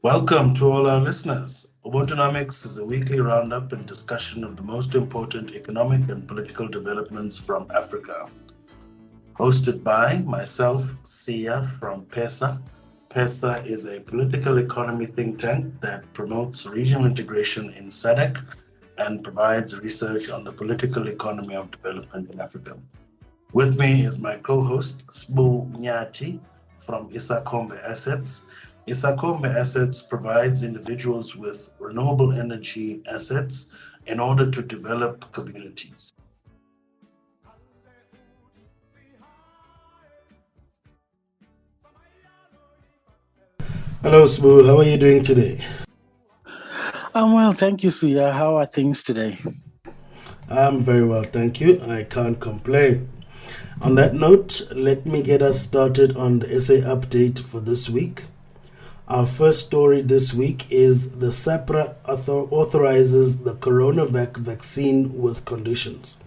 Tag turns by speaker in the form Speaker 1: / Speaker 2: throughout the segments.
Speaker 1: Welcome to all our listeners. Ubuntunomics is a weekly roundup and discussion of the most important economic and political developments from Africa. Hosted by myself, Sia from PESA. PESA is a political economy think tank that promotes regional integration in SADC and provides research on the political economy of development in Africa. With me is my co-host, Sbu Nyati from Isakombe Assets. Isakombe Assets provides individuals with renewable energy assets in order to develop communities. Hello, Sbu. How are you doing today?
Speaker 2: I'm well, thank you, Sia. How are things today?
Speaker 1: I'm very well, thank you. I can't complain. On that note, let me get us started on the SA update for this week. Our first story this week is the SAHPRA authorizes the CoronaVac vaccine with conditions.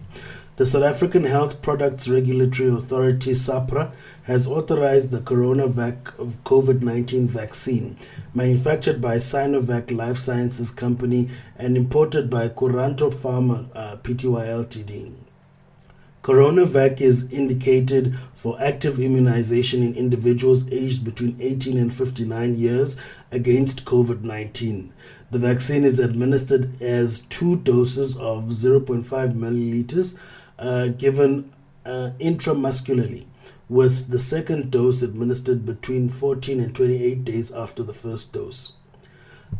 Speaker 1: The South African Health Products Regulatory Authority, SAHPRA, has authorized the CoronaVac of COVID-19 vaccine, manufactured by Sinovac Life Sciences Company and imported by Curanto Pharma Pty Ltd. CoronaVac is indicated for active immunization in individuals aged between 18 and 59 years against COVID-19. The vaccine is administered as 2 doses of 0.5 milliliters given intramuscularly, with the second dose administered between 14 and 28 days after the first dose.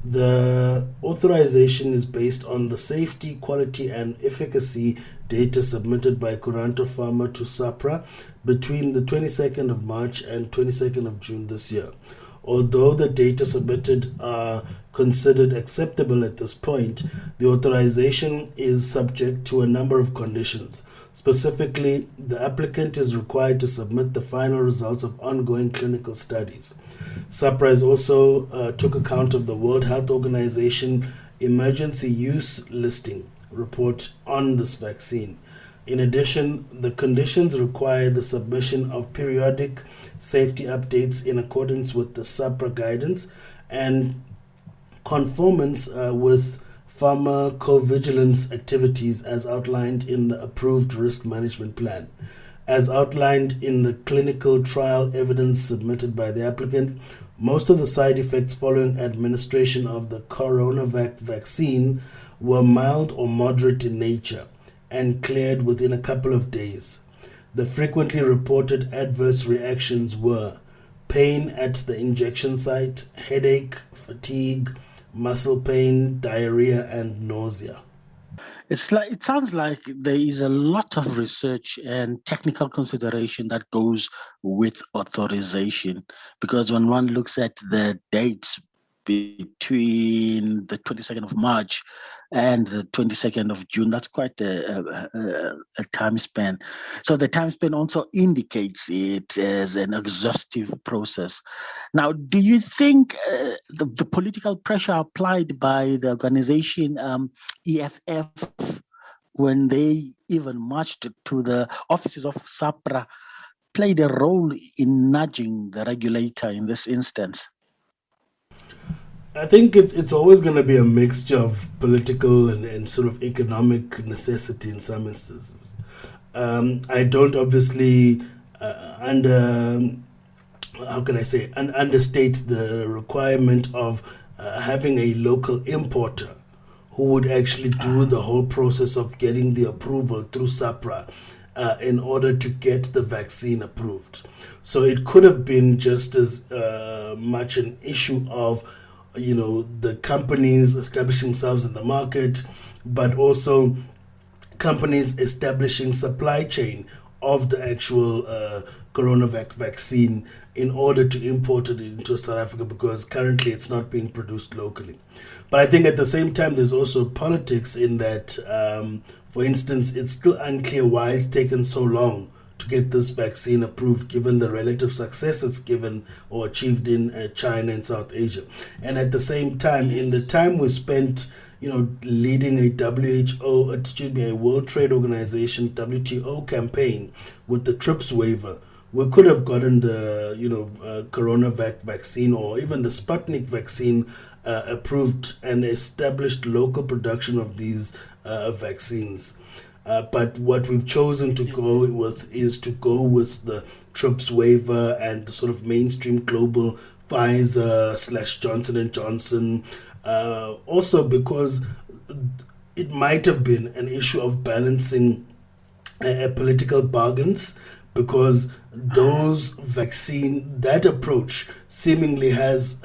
Speaker 1: The authorization is based on the safety, quality, and efficacy data submitted by Curanto Pharma to SAHPRA between the 22nd of March and 22nd of June this year. Although the data submitted are considered acceptable at this point, the authorization is subject to a number of conditions. Specifically, the applicant is required to submit the final results of ongoing clinical studies. SAHPRA has also took account of the World Health Organization emergency use listing report on this vaccine. In addition, the conditions require the submission of periodic safety updates in accordance with the SAHPRA guidance and conformance with pharmacovigilance activities as outlined in the approved risk management plan. As outlined in the clinical trial evidence submitted by the applicant, most of the side effects following administration of the CoronaVac vaccine were mild or moderate in nature and cleared within a couple of days. The frequently reported adverse reactions were pain at the injection site, headache, fatigue, muscle pain, diarrhea, and nausea.
Speaker 2: It sounds like there is a lot of research and technical consideration that goes with authorization, because when one looks at the dates between the 22nd of March and the 22nd of June, that's quite a time span. So the time span also indicates it as an exhaustive process. Now, do you think the political pressure applied by the organization EFF when they even marched to the offices of SAHPRA played a role in nudging the regulator in this instance?
Speaker 1: I think it's always going to be a mixture of political and sort of economic necessity in some instances. I don't obviously understate the requirement of having a local importer who would actually do the whole process of getting the approval through SAHPRA in order to get the vaccine approved. So it could have been just as much an issue of the companies establishing themselves in the market, but also companies establishing supply chain of the actual CoronaVac vaccine in order to import it into South Africa, because currently it's not being produced locally. But I think at the same time, there's also politics in that, for instance, it's still unclear why it's taken so long to get this vaccine approved, given the relative success it's given or achieved in China and South Asia. And at the same time, in the time we spent, leading a a World Trade Organization, WTO campaign with the TRIPS waiver, we could have gotten the, CoronaVac vaccine or even the Sputnik vaccine approved and established local production of these vaccines. But what we've chosen to go with is to go with the TRIPS waiver and the sort of mainstream global Pfizer / Johnson & Johnson. Also because it might have been an issue of balancing political bargains, because that approach seemingly has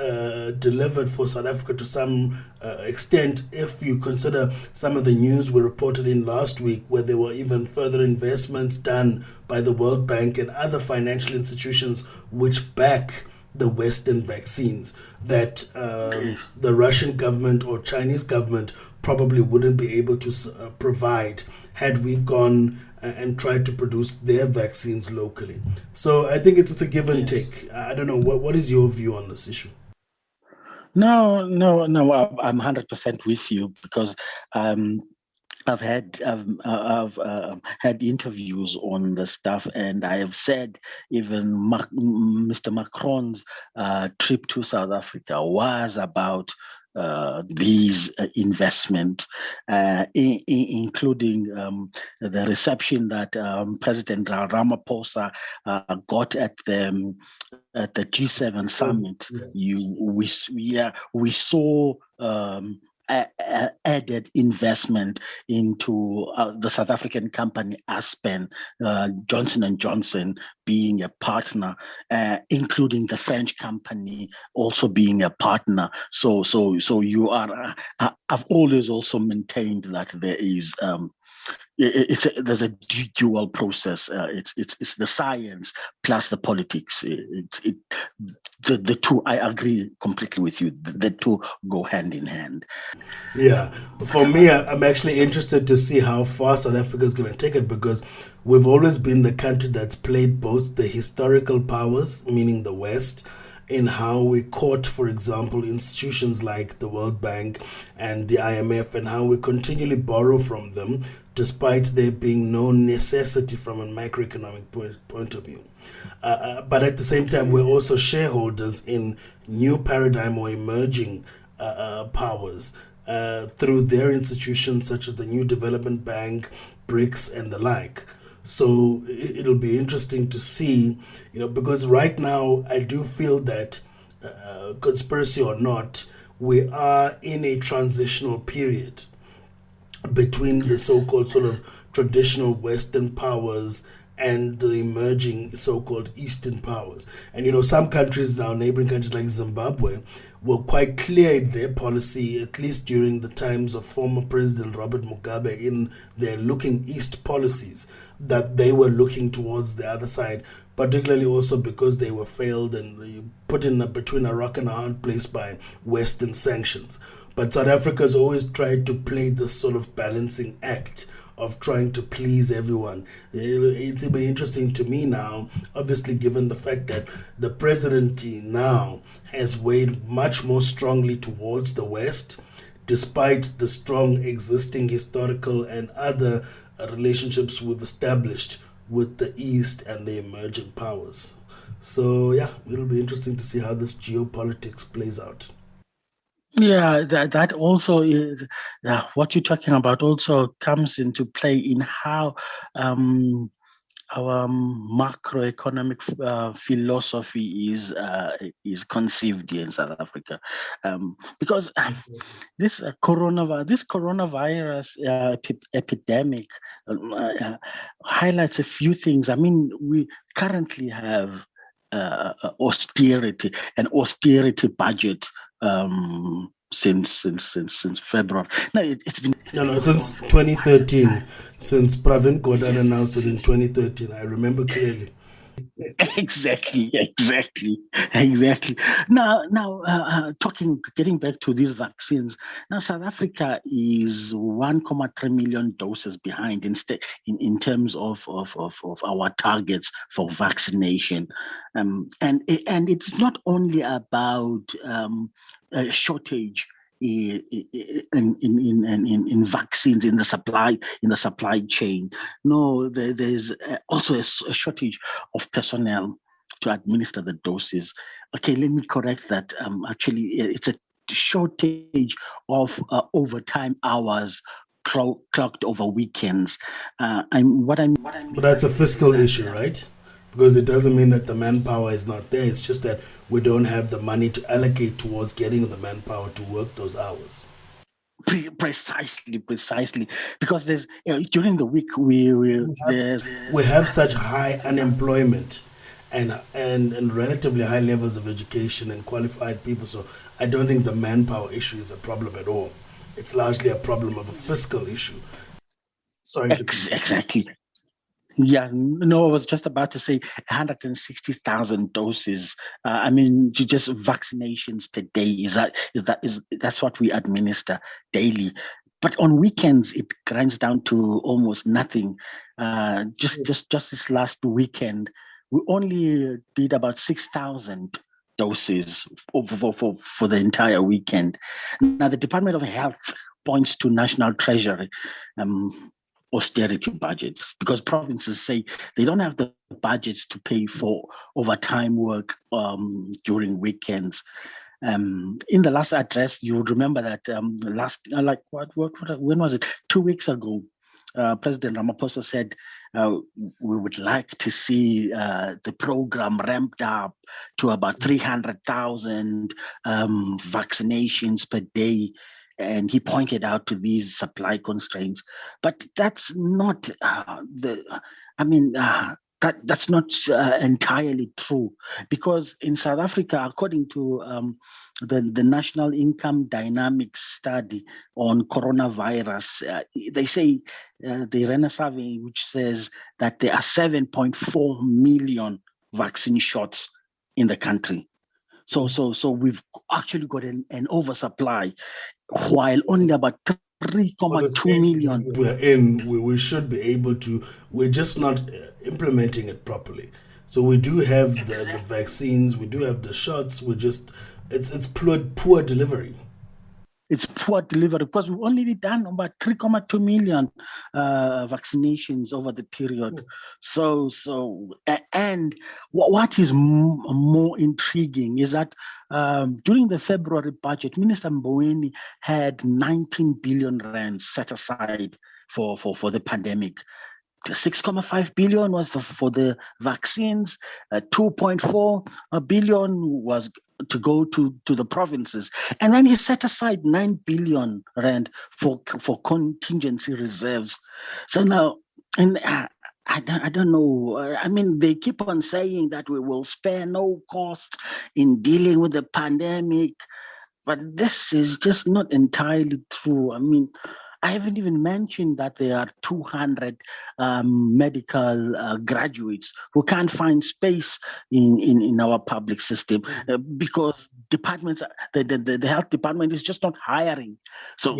Speaker 1: delivered for South Africa to some extent, if you consider some of the news we reported in last week, where there were even further investments done by the World Bank and other financial institutions which back the Western vaccines, that the Russian government or Chinese government probably wouldn't be able to provide had we gone and tried to produce their vaccines locally. So I think it's a give and take. I don't know, what is your view on this issue?
Speaker 2: No, I'm 100% with you, because I've had interviews on the stuff, and I have said even Mr. Macron's trip to South Africa was about these investments, including the reception that President Ramaphosa got at the G7 summit. We saw added investment into the South African company Aspen, Johnson & Johnson being a partner, including the French company also being a partner. So you are. I've always also maintained that there is. There's a dual process. It's the science plus the politics. The two. I agree completely with you. The two go hand in hand.
Speaker 1: Yeah, for me, I'm actually interested to see how far South Africa is going to take it, because we've always been the country that's played both the historical powers, meaning the West, in how we court, for example, institutions like the World Bank and the IMF, and how we continually borrow from them, despite there being no necessity from a macroeconomic point of view. But at the same time, we're also shareholders in new paradigm or emerging powers through their institutions, such as the New Development Bank, BRICS, and the like. So it'll be interesting to see, because right now I do feel that, conspiracy or not, we are in a transitional period between the so-called sort of traditional Western powers and the emerging so-called Eastern powers. And some countries now, neighboring countries like Zimbabwe, were quite clear in their policy, at least during the times of former President Robert Mugabe, in their looking east policies, that they were looking towards the other side, particularly also because they were failed and put in between a rock and a hard place by Western sanctions. But South Africa has always tried to play this sort of balancing act of trying to please everyone. It'll be interesting to me now, obviously, given the fact that the presidency now has weighed much more strongly towards the West, despite the strong existing historical and other relationships we've established with the East and the emerging powers. So yeah, it'll be interesting to see how this geopolitics plays out.
Speaker 2: Yeah, that also is, what you're talking about also comes into play in how our macroeconomic philosophy is conceived here in South Africa, because this coronavirus epidemic highlights a few things. I mean, we currently have austerity budget since February. No, it's been
Speaker 1: since 2013, since Pravin Gordhan announced it in 2013. I remember clearly.
Speaker 2: Exactly. Now, getting back to these vaccines. Now, South Africa is 1.3 million doses behind in terms of our targets for vaccination, and it's not only about a shortage in vaccines in the supply chain. No, there's also a shortage of personnel to administer the doses. Okay, let me correct that. Actually, it's a shortage of overtime hours clocked over weekends.
Speaker 1: But that's a fiscal issue, right? Because it doesn't mean that the manpower is not there. It's just that we don't have the money to allocate towards getting the manpower to work those hours.
Speaker 2: Precisely, because there's during the week we
Speaker 1: have such high unemployment and relatively high levels of education and qualified people. So I don't think the manpower issue is a problem at all. It's largely a problem of a fiscal issue.
Speaker 2: Sorry. Exactly. Yeah, no, I was just about to say 160,000 doses. I mean, just vaccinations per day. That's what we administer daily. But on weekends, it grinds down to almost nothing. Just this last weekend, we only did about 6,000 doses for the entire weekend. Now, the Department of Health points to National Treasury austerity budgets, because provinces say they don't have the budgets to pay for overtime work during weekends. In the last address, you would remember that when was it? 2 weeks ago, President Ramaphosa said we would like to see the program ramped up to about 300,000 vaccinations per day. And he pointed out to these supply constraints, but that's not that's not entirely true, because in South Africa, according to the National Income Dynamics study on coronavirus, they say they ran a survey which says that there are 7.4 million vaccine shots in the country. So we've actually got an oversupply, while only about 3.2 million.
Speaker 1: We should be able to. We're just not implementing it properly. So we do have the vaccines, we do have the shots. It's poor delivery.
Speaker 2: It's poor delivery, because we've only done about 3.2 million vaccinations over the period. So and what is more intriguing is that during the February budget, Minister Mboweni had 19 billion rand set aside for the pandemic. 6.5 billion was for the vaccines, 2.4 billion was to go to the provinces, and then he set aside 9 billion rand for contingency reserves. So now, and I don't know. I mean, they keep on saying that we will spare no cost in dealing with the pandemic, but this is just not entirely true. I mean, I haven't even mentioned that there are 200 medical graduates who can't find space in our public system because departments, the health department is just not hiring. So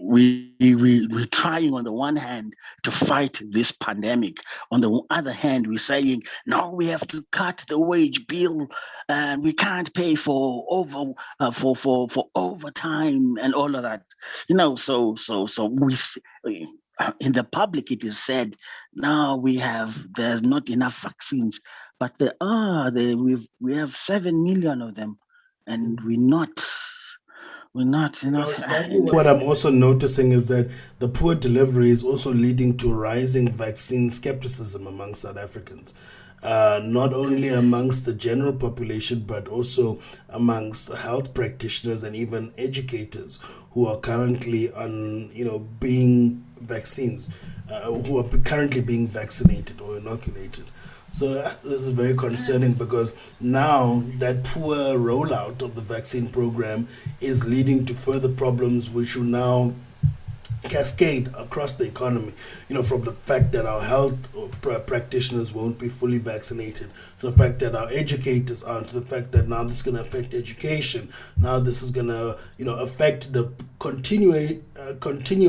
Speaker 2: we're trying on the one hand to fight this pandemic. On the other hand, we're saying, no, we have to cut the wage bill, and we can't pay for overtime and all of that. So we in the public it is said, now there's not enough vaccines, but we have 7 million of them, and we're not.
Speaker 1: What I'm also noticing is that the poor delivery is also leading to rising vaccine skepticism among South Africans. Not only amongst the general population, but also amongst health practitioners and even educators who are currently being vaccines, who are currently being vaccinated or inoculated. So this is very concerning, because now that poor rollout of the vaccine program is leading to further problems, which will now cascade across the economy, from the fact that our health practitioners won't be fully vaccinated, to the fact that our educators aren't, to the fact that now this is going to affect education, now this is going to affect the continued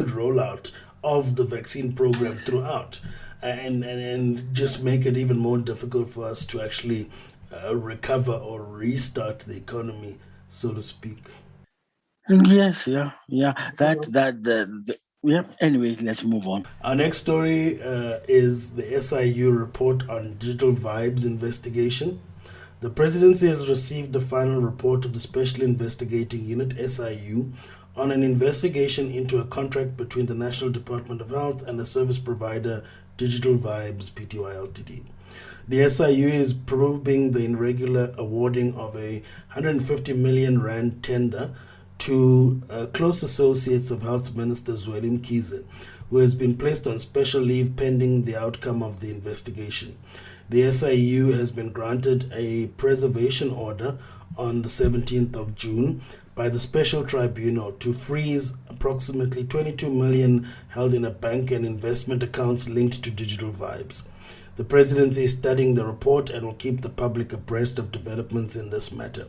Speaker 1: rollout of the vaccine program throughout, and just make it even more difficult for us to actually recover or restart the economy, so to speak.
Speaker 2: Yes, yeah. Yeah. Anyway, let's move on.
Speaker 1: Our next story is the SIU report on Digital Vibes investigation. The presidency has received the final report of the Special Investigating Unit SIU on an investigation into a contract between the National Department of Health and the service provider Digital Vibes Pty Ltd. The SIU is probing the irregular awarding of a 150 million rand tender to close associates of Health Minister S01E13, who has been placed on special leave pending the outcome of the investigation. The SIU has been granted a preservation order on the 17th of June by the Special Tribunal to freeze approximately 22 million held in a bank and investment accounts linked to Digital Vibes. The presidency is studying the report and will keep the public abreast of developments in this matter.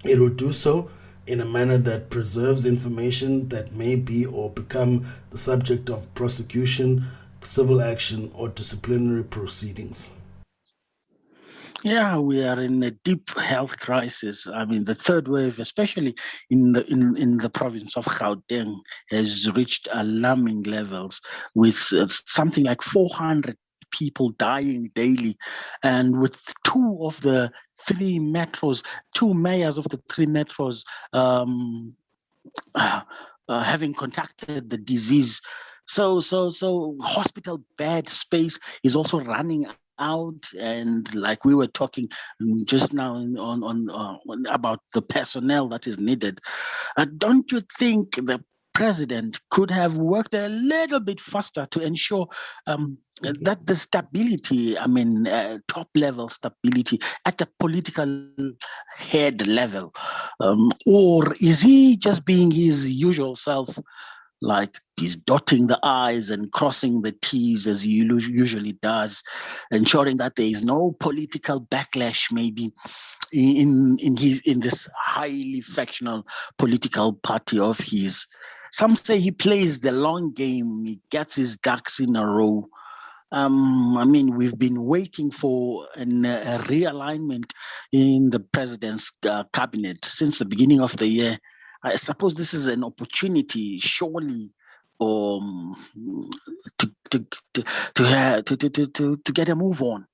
Speaker 1: It will do so in a manner that preserves information that may be or become the subject of prosecution, civil action, or disciplinary proceedings.
Speaker 2: Yeah, we are in a deep health crisis. I mean, the third wave, especially in the province of Gauteng, has reached alarming levels, with something like 400 people dying daily, and with two mayors of the three metros having contacted the disease. So hospital bed space is also running out, and like we were talking just now on about the personnel that is needed. Don't you think the president could have worked a little bit faster to ensure that the stability, top level stability at the political head level, or is he just being his usual self, like he's dotting the I's and crossing the T's as he usually does, ensuring that there is no political backlash maybe in this highly factional political party of his? Some say he plays the long game, he gets his ducks in a row. We've been waiting for a realignment in the president's cabinet since the beginning of the year. I suppose this is an opportunity, surely, to get a move on.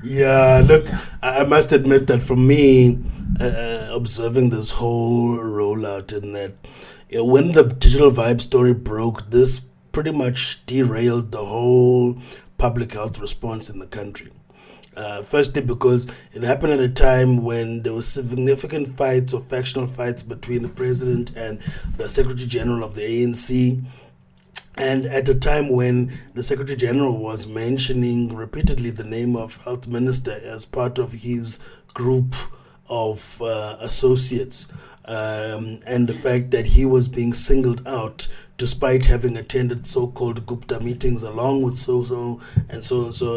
Speaker 1: Yeah, look, I must admit that for me, observing this whole rollout, in that when the Digital Vibe story broke, this pretty much derailed the whole public health response in the country. Firstly, because it happened at a time when there were significant fights or factional fights between the president and the Secretary General of the ANC. And at a time when the Secretary General was mentioning repeatedly the name of Health Minister as part of his group of associates, and the fact that he was being singled out despite having attended so-called Gupta meetings along with so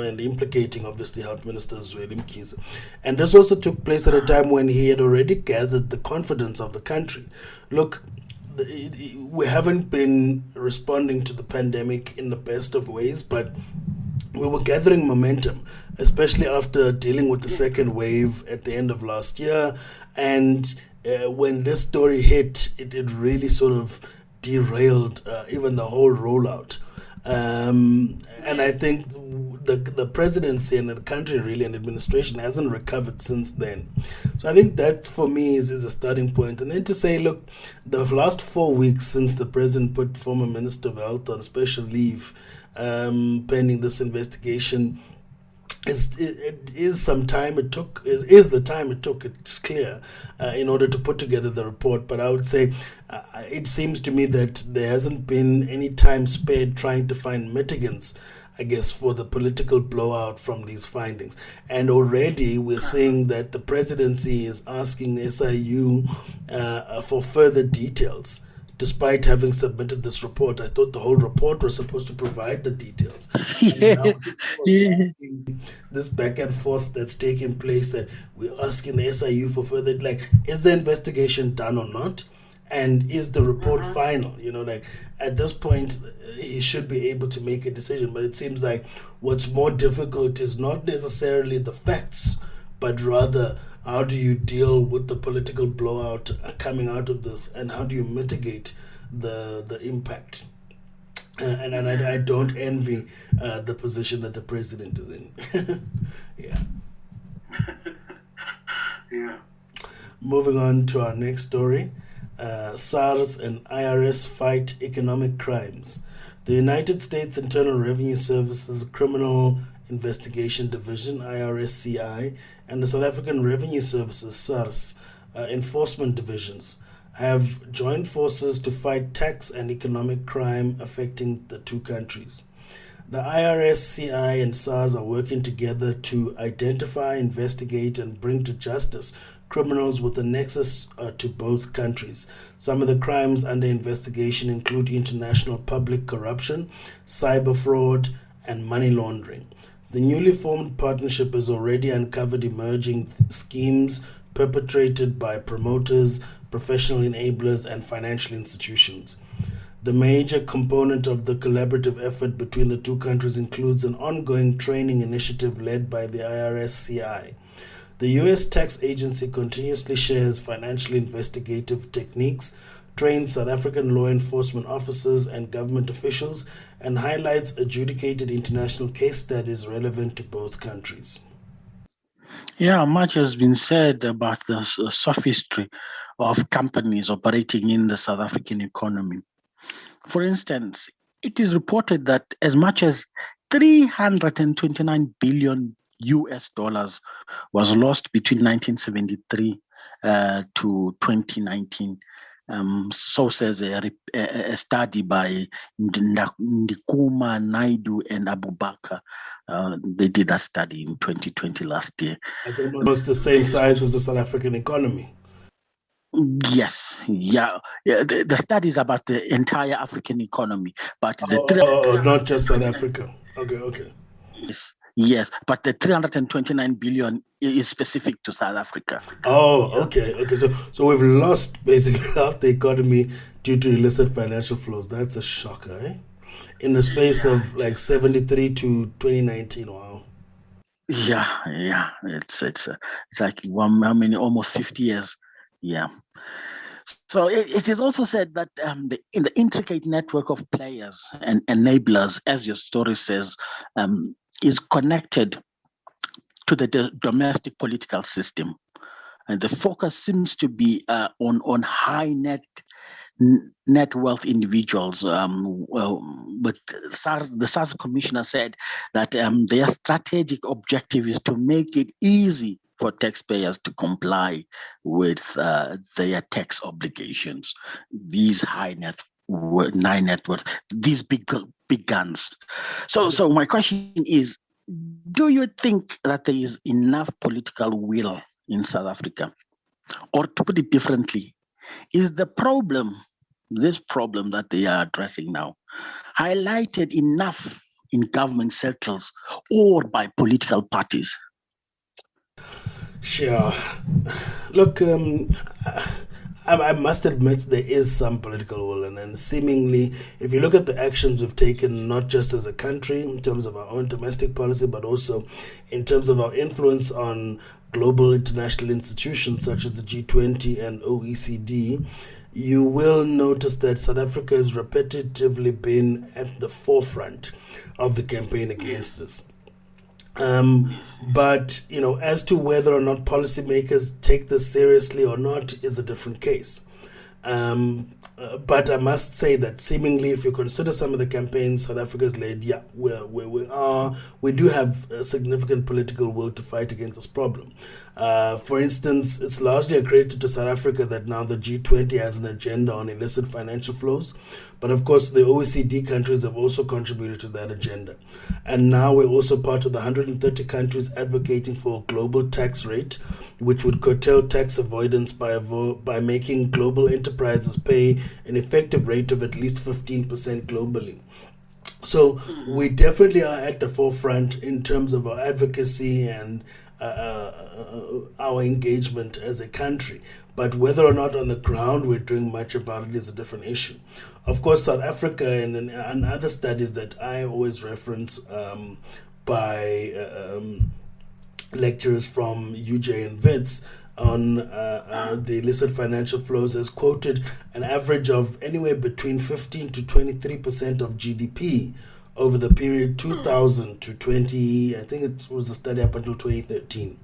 Speaker 1: and implicating obviously Health Minister S01E13. And this also took place at a time when he had already gathered the confidence of the country. Look, we haven't been responding to the pandemic in the best of ways, but we were gathering momentum, especially after dealing with the second wave at the end of last year. And when this story hit, it really sort of derailed even the whole rollout. And I think the presidency and the country really and administration hasn't recovered since then. So I think that for me is a starting point. And then to say, look, the last 4 weeks since the president put former Minister of Health on special leave pending this investigation, is the time it took, it's clear, in order to put together the report. But I would say it seems to me that there hasn't been any time spared trying to find mitigants, I guess, for the political blowout from these findings. And already we're seeing that the presidency is asking SIU for further details despite having submitted this report. I thought the whole report was supposed to provide the details.
Speaker 2: Yes. Yeah.
Speaker 1: This back and forth that's taking place, that we're asking the SIU for further, like, is the investigation done or not? And is the report final? Like, at this point, he should be able to make a decision. But it seems like what's more difficult is not necessarily the facts, but rather, how do you deal with the political blowout coming out of this, and how do you mitigate the impact? And I don't envy the position that the president is in. Yeah.
Speaker 2: Yeah.
Speaker 1: Moving on to our next story. SARS and IRS fight economic crimes. The United States Internal Revenue Service's Criminal Investigation Division, IRSCI, and the South African Revenue Services, SARS, enforcement divisions have joined forces to fight tax and economic crime affecting the two countries. The IRSCI and SARS are working together to identify, investigate, and bring to justice criminals with a nexus to both countries. Some of the crimes under investigation include international public corruption, cyber fraud, and money laundering. The newly formed partnership has already uncovered emerging schemes perpetrated by promoters, professional enablers, and financial institutions. The major component of the collaborative effort between the two countries includes an ongoing training initiative led by the IRSCI. The U.S. tax agency continuously shares financial investigative techniques, trains South African law enforcement officers and government officials, and highlights adjudicated international case studies relevant to both countries.
Speaker 2: Yeah, much has been said about the sophistry of companies operating in the South African economy. For instance, it is reported that as much as 329 billion US dollars was lost between 1973 to 2019. So says a study by Ndikuma, Naidu, and Abubakar. They did that study in 2020 last year.
Speaker 1: It's almost the same size as the South African economy.
Speaker 2: Yes, yeah. The study is about the entire African economy, but
Speaker 1: not just South Africa. Okay.
Speaker 2: Yes, but the 329 billion is specific to South Africa.
Speaker 1: Oh, okay. So we've lost basically half the economy due to illicit financial flows. That's a shocker, eh? In the space of like 73 to 2019. Wow.
Speaker 2: Yeah. It's like almost 50 years. Yeah. So it is also said that in the intricate network of players and enablers, as your story says, is connected to the domestic political system. And the focus seems to be on high net wealth individuals. But the SARS commissioner said that their strategic objective is to make it easy for taxpayers to comply with their tax obligations. These high net worth, these big guns. So my question is, do you think that there is enough political will in South Africa? Or to put it differently, is this problem that they are addressing now highlighted enough in government circles or by political parties?
Speaker 1: Sure. Look, I must admit there is some political will, and seemingly, if you look at the actions we've taken, not just as a country in terms of our own domestic policy, but also in terms of our influence on global international institutions such as the G20 and OECD, you will notice that South Africa has repetitively been at the forefront of the campaign against this. But, as to whether or not policymakers take this seriously or not is a different case. But I must say that seemingly, if you consider some of the campaigns South Africa's led, we do have a significant political will to fight against this problem. For instance, it's largely accredited to South Africa that now the G20 has an agenda on illicit financial flows. But of course, the OECD countries have also contributed to that agenda. And now we're also part of the 130 countries advocating for a global tax rate which would curtail tax avoidance by making global enterprises pay an effective rate of at least 15% globally. So we definitely are at the forefront in terms of our advocacy and our engagement as a country. But whether or not on the ground we're doing much about it is a different issue. Of course, South Africa and other studies that I always reference by lecturers from UJ and WITS on the illicit financial flows has quoted an average of anywhere between 15 to 23% of GDP over the period 2000 to 20, I think it was a study up until 2013.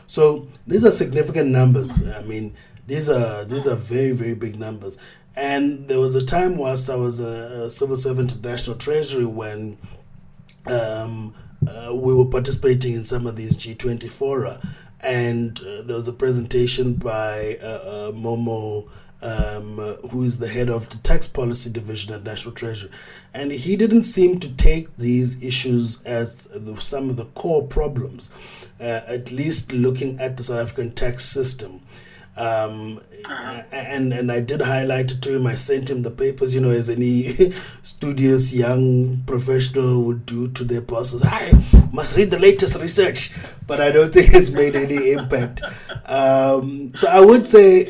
Speaker 1: So these are significant numbers. I mean, these are very, very big numbers. And there was a time whilst I was a civil servant at National Treasury when we were participating in some of these G20 fora, and there was a presentation by Momo, who is the head of the tax policy division at National Treasury, and he didn't seem to take these issues as some of the core problems, at least looking at the South African tax system. And I did highlight it to him. I sent him the papers, as any studious young professional would do to their bosses. I must read the latest research, but I don't think it's made any impact. So I would say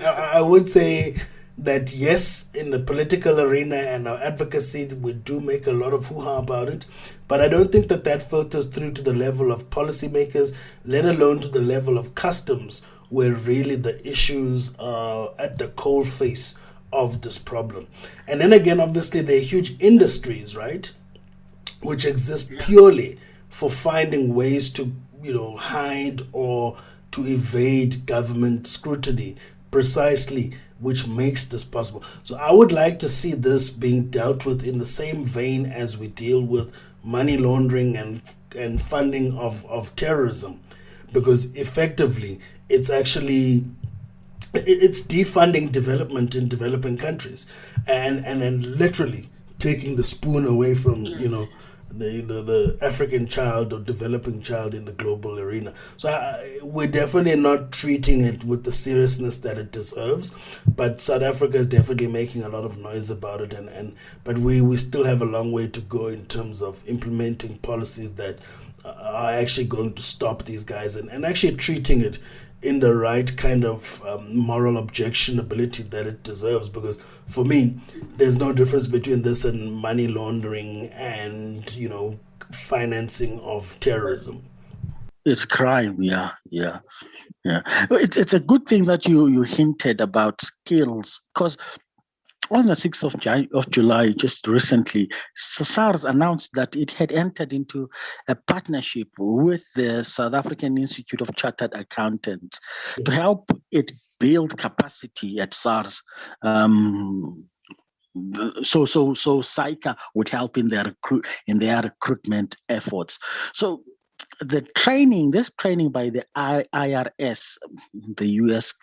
Speaker 1: that yes, in the political arena and our advocacy, we do make a lot of hoo-ha about it, but I don't think that filters through to the level of policymakers, let alone to the level of customs, where really the issues are at the cold face of this problem. And then again, obviously, there are huge industries, right, which exist purely for finding ways to, hide or to evade government scrutiny, precisely, which makes this possible. So I would like to see this being dealt with in the same vein as we deal with money laundering and funding of terrorism, because effectively, it's defunding development in developing countries and literally taking the spoon away from the African child or developing child in the global arena. So we're definitely not treating it with the seriousness that it deserves, but South Africa is definitely making a lot of noise about it, but we still have a long way to go in terms of implementing policies that are actually going to stop these guys and actually treating it in the right kind of moral objectionability that it deserves. Because for me, there's no difference between this and money laundering and, financing of terrorism.
Speaker 2: It's crime, yeah. It's a good thing that you hinted about skills, because on the 6th of July, just recently, SARS announced that it had entered into a partnership with the South African Institute of Chartered Accountants to help it build capacity at SARS. So SAICA would help in their recruitment efforts. So this training by the IRS, the U.S.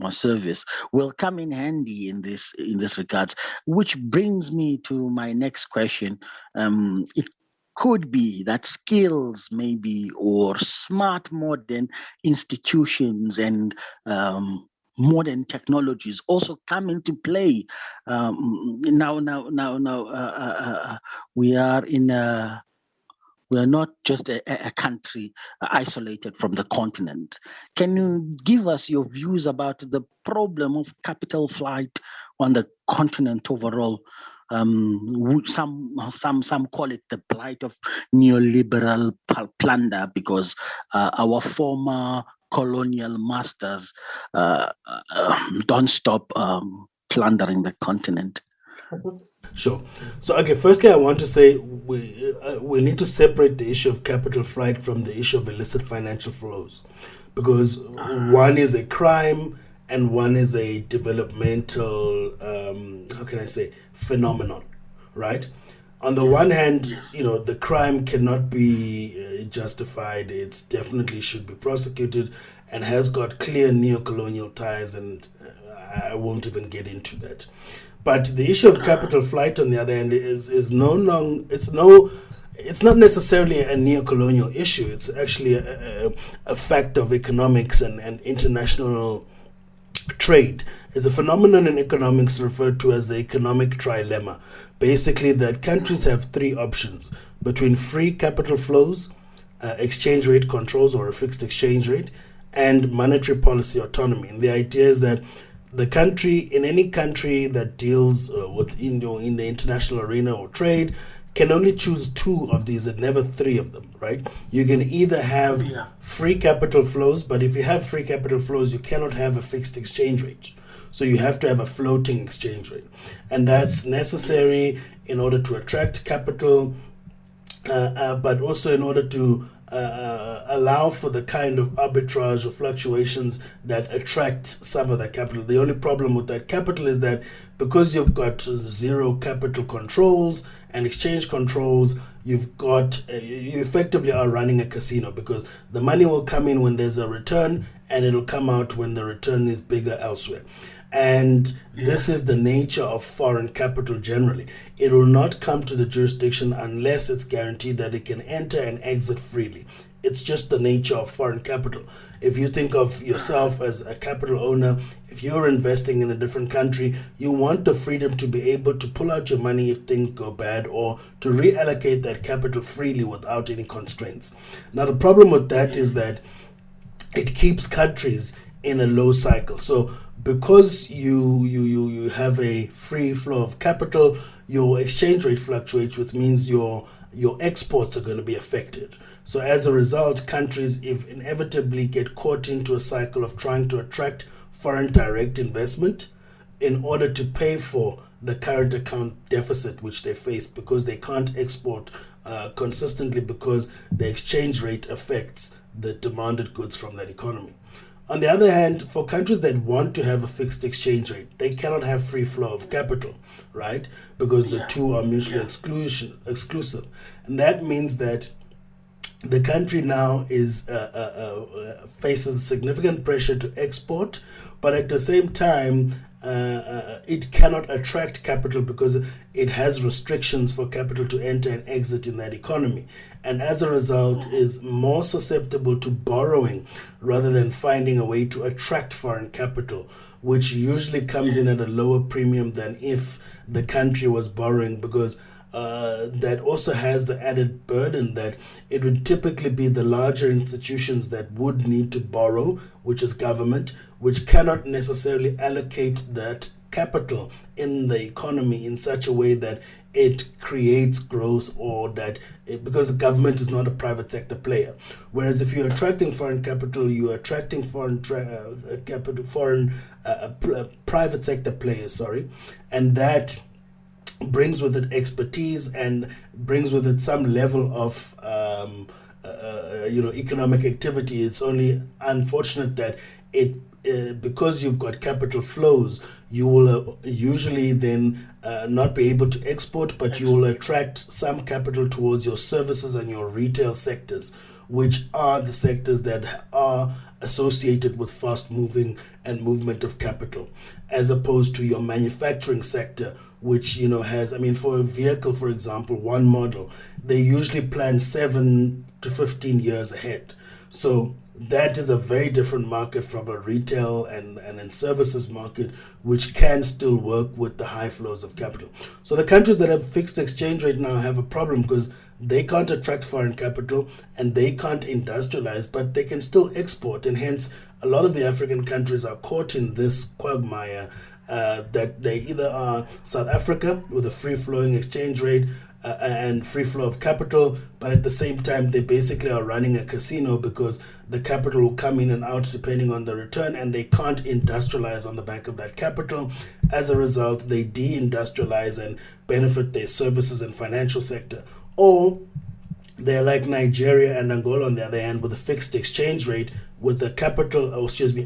Speaker 2: service, will come in handy in this regards. Which brings me to my next question. It could be that skills, maybe, or smart modern institutions and modern technologies also come into play. Now, we are in a. We are not just a country isolated from the continent. Can you give us your views about the problem of capital flight on the continent overall? Some call it the blight of neoliberal plunder, because our former colonial masters don't stop plundering the continent.
Speaker 1: Sure. So, okay, firstly, I want to say we need to separate the issue of capital flight from the issue of illicit financial flows, because one is a crime and one is a developmental, phenomenon, right? On the one hand, the crime cannot be justified. It definitely should be prosecuted and has got clear neo-colonial ties, and I won't even get into that. But the issue of capital flight, on the other hand, is no it's not necessarily a neo-colonial issue. It's actually a fact of economics and international trade. Is a phenomenon in economics referred to as the economic trilemma. Basically, that countries have three options between free capital flows, exchange rate controls or a fixed exchange rate, and monetary policy autonomy. And the idea is that any country that deals in the international arena or trade can only choose two of these and never three of them, right? You can either have free capital flows, but if you have free capital flows, you cannot have a fixed exchange rate. So you have to have a floating exchange rate. And that's necessary in order to attract capital, but also in order to allow for the kind of arbitrage or fluctuations that attract some of that capital. The only problem with that capital is that because you've got zero capital controls and exchange controls, you effectively are running a casino, because the money will come in when there's a return and it'll come out when the return is bigger elsewhere. And this is the nature of foreign capital generally. It will not come to the jurisdiction unless it's guaranteed that it can enter and exit freely. It's just the nature of foreign capital. If you think of yourself as a capital owner, if you're investing in a different country, you want the freedom to be able to pull out your money if things go bad, or to reallocate that capital freely without any constraints. Now, the problem with that is that it keeps countries in a low cycle. So because you have a free flow of capital, your exchange rate fluctuates, which means your exports are going to be affected. So as a result, countries inevitably get caught into a cycle of trying to attract foreign direct investment in order to pay for the current account deficit which they face, because they can't export consistently, because the exchange rate affects the demanded goods from that economy. On the other hand, for countries that want to have a fixed exchange rate, they cannot have free flow of capital, right? Because the two are mutually exclusive. And that means that the country now faces significant pressure to export, but at the same time, it cannot attract capital because it has restrictions for capital to enter and exit in that economy, and as a result is more susceptible to borrowing rather than finding a way to attract foreign capital, which usually comes in at a lower premium than if the country was borrowing, because that also has the added burden that it would typically be the larger institutions that would need to borrow, which is government, which cannot necessarily allocate that capital in the economy in such a way that it creates growth, or because the government is not a private sector player. Whereas if you're attracting foreign capital, you're attracting private sector players, and that brings with it expertise and brings with it some level of economic activity. It's only unfortunate that because you've got capital flows, you will usually then not be able to export, but you will attract some capital towards your services and your retail sectors, which are the sectors that are associated with fast moving and movement of capital, as opposed to your manufacturing sector, which has, for a vehicle, for example, one model, they usually plan 7 to 15 years ahead. So that is a very different market from a retail and services market, which can still work with the high flows of capital. So the countries that have fixed exchange rate now have a problem, because they can't attract foreign capital and they can't industrialize, but they can still export. And hence, a lot of the African countries are caught in this quagmire that they either are South Africa with a free-flowing exchange rate and free flow of capital, but at the same time they basically are running a casino, because the capital will come in and out depending on the return, and they can't industrialize on the back of that capital. As a result, they deindustrialize and benefit their services and financial sector. Or they're like Nigeria and Angola on the other hand, with a fixed exchange rate, with a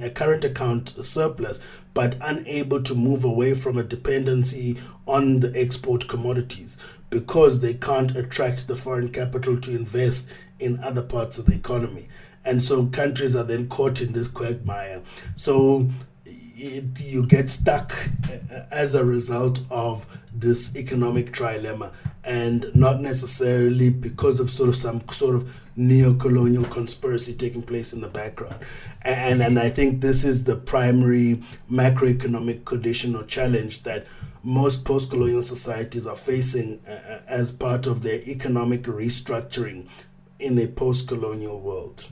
Speaker 1: a current account surplus, but unable to move away from a dependency on the export commodities, because they can't attract the foreign capital to invest in other parts of the economy. And so countries are then caught in this quagmire. So you get stuck as a result of this economic trilemma, and not necessarily because of some sort of neo-colonial conspiracy taking place in the background. And I think this is the primary macroeconomic condition or challenge that most post-colonial societies are facing as part of their economic restructuring in a post-colonial world.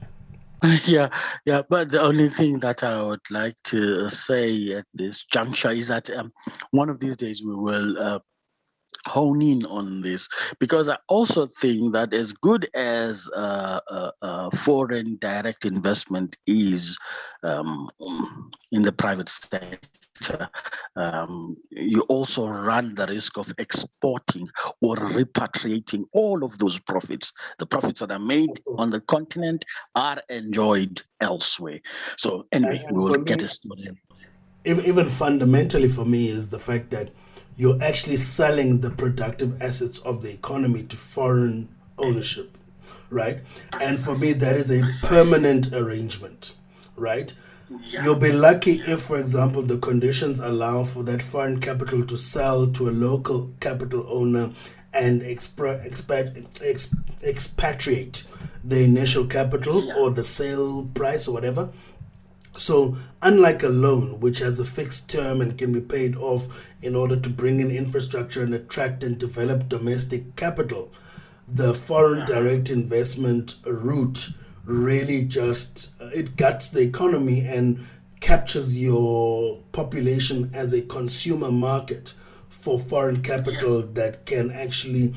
Speaker 2: Yeah, but the only thing that I would like to say at this juncture is that one of these days we will hone in on this, because I also think that as good as foreign direct investment is in the private sector, you also run the risk of exporting or repatriating all of those profits. The profits that are made on the continent are enjoyed elsewhere. So anyway, we will get a story.
Speaker 1: Even fundamentally for me is the fact that you're actually selling the productive assets of the economy to foreign ownership, right? And for me, that is a permanent arrangement, right?
Speaker 2: Yeah.
Speaker 1: You'll be lucky if, for example, the conditions allow for that foreign capital to sell to a local capital owner and expatriate the initial capital or the sale price or whatever. So, unlike a loan, which has a fixed term and can be paid off in order to bring in infrastructure and attract and develop domestic capital, the foreign direct investment route really just it guts the economy and captures your population as a consumer market for foreign capital that can actually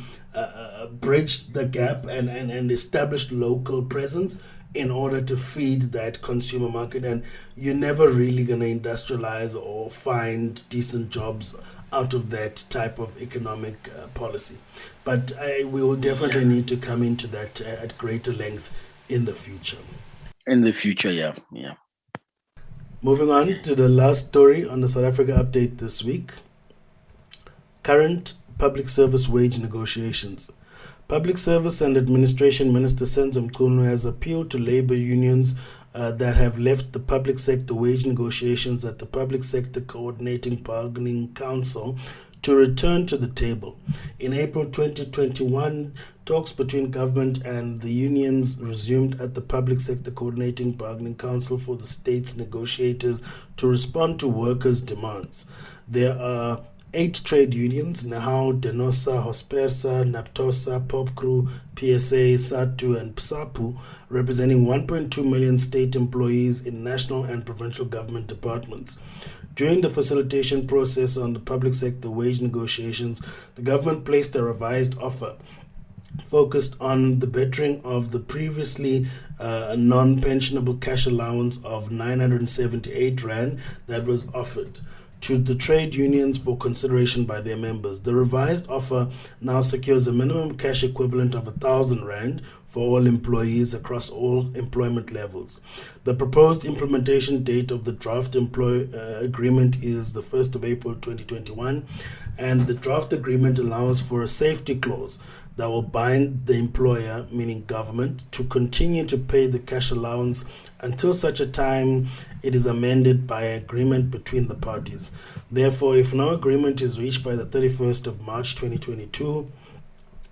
Speaker 1: bridge the gap and establish local presence in order to feed that consumer market. And you're never really going to industrialize or find decent jobs out of that type of economic policy. But we will definitely need to come into that at greater length in the future.
Speaker 2: In the future, yeah.
Speaker 1: Moving on to the last story on the South Africa update this week. Current public service wage negotiations. Public Service and Administration Minister Senzo Mchunu has appealed to labor unions that have left the public sector wage negotiations at the Public Sector Coordinating Bargaining Council to return to the table. In April 2021, talks between government and the unions resumed at the Public Sector Coordinating Bargaining Council for the state's negotiators to respond to workers' demands. There are 8 trade unions: Nahau, Denosa, Hospersa, Naptosa, Popcrew, PSA, SATU, and PSAPU, representing 1.2 million state employees in national and provincial government departments. During the facilitation process on the public sector wage negotiations, the government placed a revised offer focused on the bettering of the previously non-pensionable cash allowance of 978 Rand that was offered to the trade unions for consideration by their members. The revised offer now secures a minimum cash equivalent of 1,000 Rand for all employees across all employment levels. The proposed implementation date of the draft agreement is the 1st of April 2021, and the draft agreement allows for a safety clause that will bind the employer, meaning government, to continue to pay the cash allowance until such a time it is amended by agreement between the parties. Therefore, if no agreement is reached by the 31st of March 2022,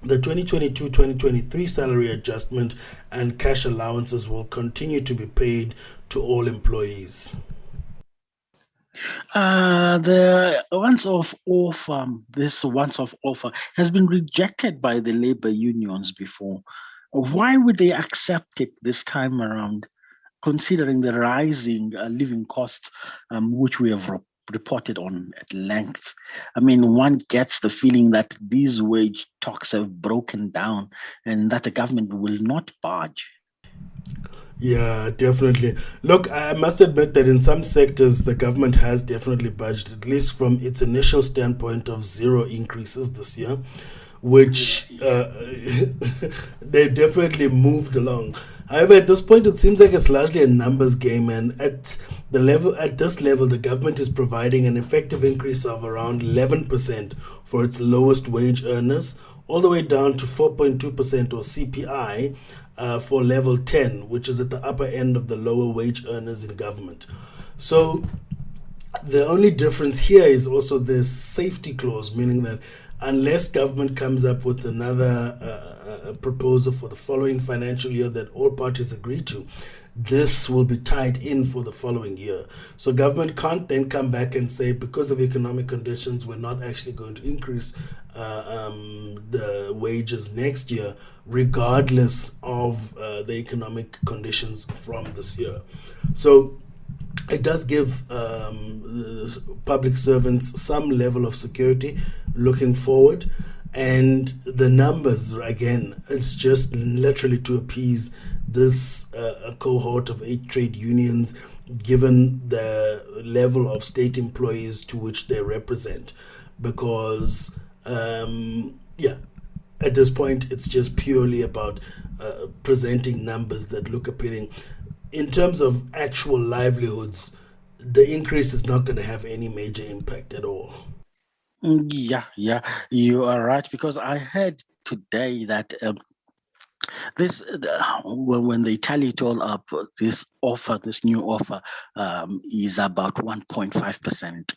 Speaker 1: the 2022-2023 salary adjustment and cash allowances will continue to be paid to all employees.
Speaker 2: The once-off offer, this once-off offer has been rejected by the labor unions before. Why would they accept it this time around, considering the rising living costs, which we have reported on at length? I mean, one gets the feeling that these wage talks have broken down and that the government will not budge.
Speaker 1: Yeah, definitely. Look, I must admit that in some sectors, the government has definitely budged, at least from its initial standpoint of 0 increases this year, which they definitely moved along. However, at this point, it seems like it's largely a numbers game, and at this level, the government is providing an effective increase of around 11% for its lowest wage earners, all the way down to 4.2% or CPI for level 10, which is at the upper end of the lower wage earners in government. So The only difference here is also the safety clause, meaning that unless government comes up with another proposal for the following financial year that all parties agree to, this will be tied in for the following year. So government can't then come back and say, because of economic conditions, we're not actually going to increase the wages next year, regardless of the economic conditions from this year. So it does give public servants some level of security looking forward. And the numbers, again, it's just literally to appease this cohort of 8 trade unions, given the level of state employees to which they represent. Because, at this point, it's just purely about presenting numbers that look appealing. In terms of actual livelihoods, the increase is not going to have any major impact at all.
Speaker 2: Yeah, you are right, because I heard today that this when they tally it all up, this new offer is about 1.5%.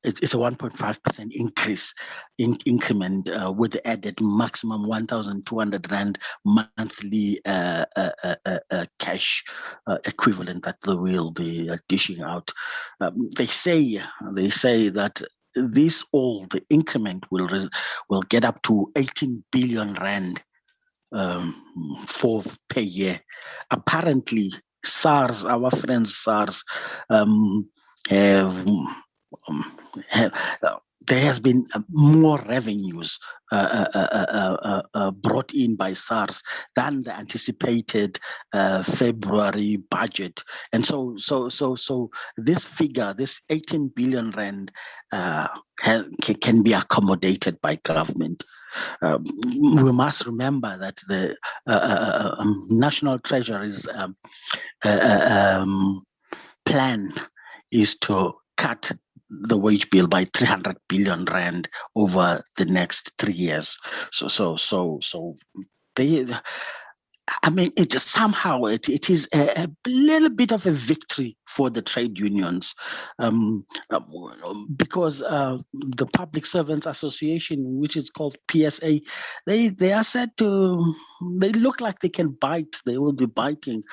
Speaker 2: It's a 1.5% increase in increment with the added maximum 1,200 rand monthly cash equivalent that they will be dishing out. They say that the increment will get up to 18 billion rand for per year. Apparently, our friends SARS, have there has been more revenues brought in by SARS than the anticipated February budget, and so this figure, this 18 billion rand, can be accommodated by government. We must remember that the National Treasury's plan is to cut the wage bill by 300 billion rand over the next 3 years. So they, I mean, it is a little bit of a victory for the trade unions, because the Public Servants Association, which is called PSA, they are said to, they look like they can bite. They will be biting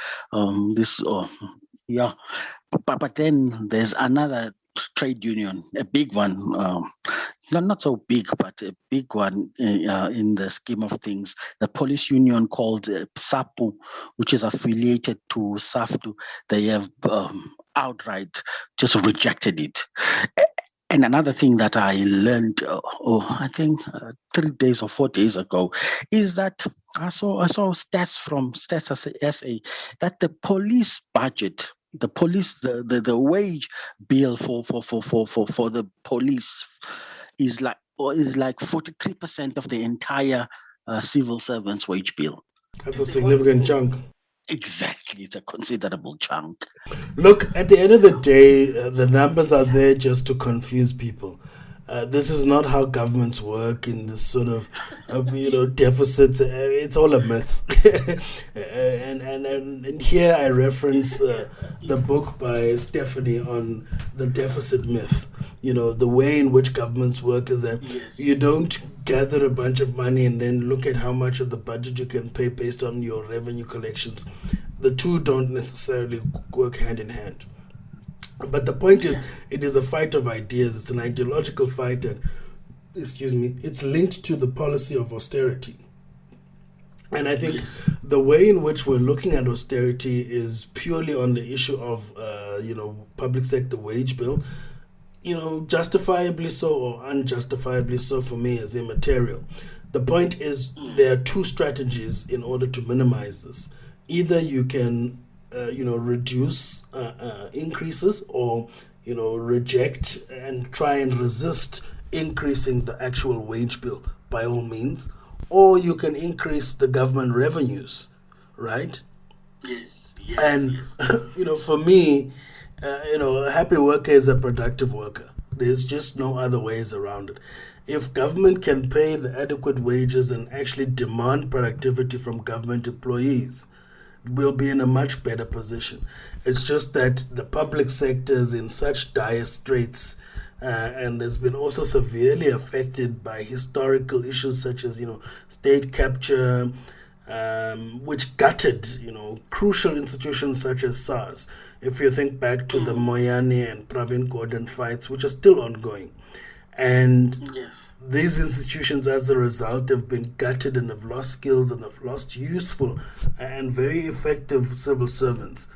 Speaker 2: this. But then there's another trade union, a big one, not so big, but a big one in the scheme of things, the police union called SAPU, which is affiliated to SAFTU. They have outright just rejected it. And another thing that I learned, I think 3 days or 4 days ago, is that I saw stats from Stats SA that the police budget, the wage bill for the police is like 43% of the entire civil servants' wage bill.
Speaker 1: That's a significant chunk.
Speaker 2: Exactly, it's a considerable chunk.
Speaker 1: Look, at the end of the day, the numbers are there just to confuse people. This is not how governments work in this sort of, deficits. It's all a myth. and here I reference the book by Stephanie on the deficit myth. The way in which governments work is that you don't gather a bunch of money and then look at how much of the budget you can pay based on your revenue collections. The two don't necessarily work hand in hand. But the point is, it is a fight of ideas. It's an ideological fight, and it's linked to the policy of austerity. And I think the way in which we're looking at austerity is purely on the issue of, public sector wage bill. Justifiably so or unjustifiably so, for me, is immaterial. The point is, there are two strategies in order to minimize this. Either you can reduce increases, or reject and try and resist increasing the actual wage bill by all means, or you can increase the government revenues, right?
Speaker 2: Yes.
Speaker 1: And for me, a happy worker is a productive worker. There's just no other ways around it. If government can pay the adequate wages and actually demand productivity from government employees, we'll be in a much better position. It's just that the public sector is in such dire straits, and has been also severely affected by historical issues such as, state capture, which gutted, crucial institutions such as SARS. If you think back to the Moyane and Pravin Gordhan fights, which are still ongoing. And these institutions, as a result, have been gutted and have lost skills and have lost useful and very effective civil servants.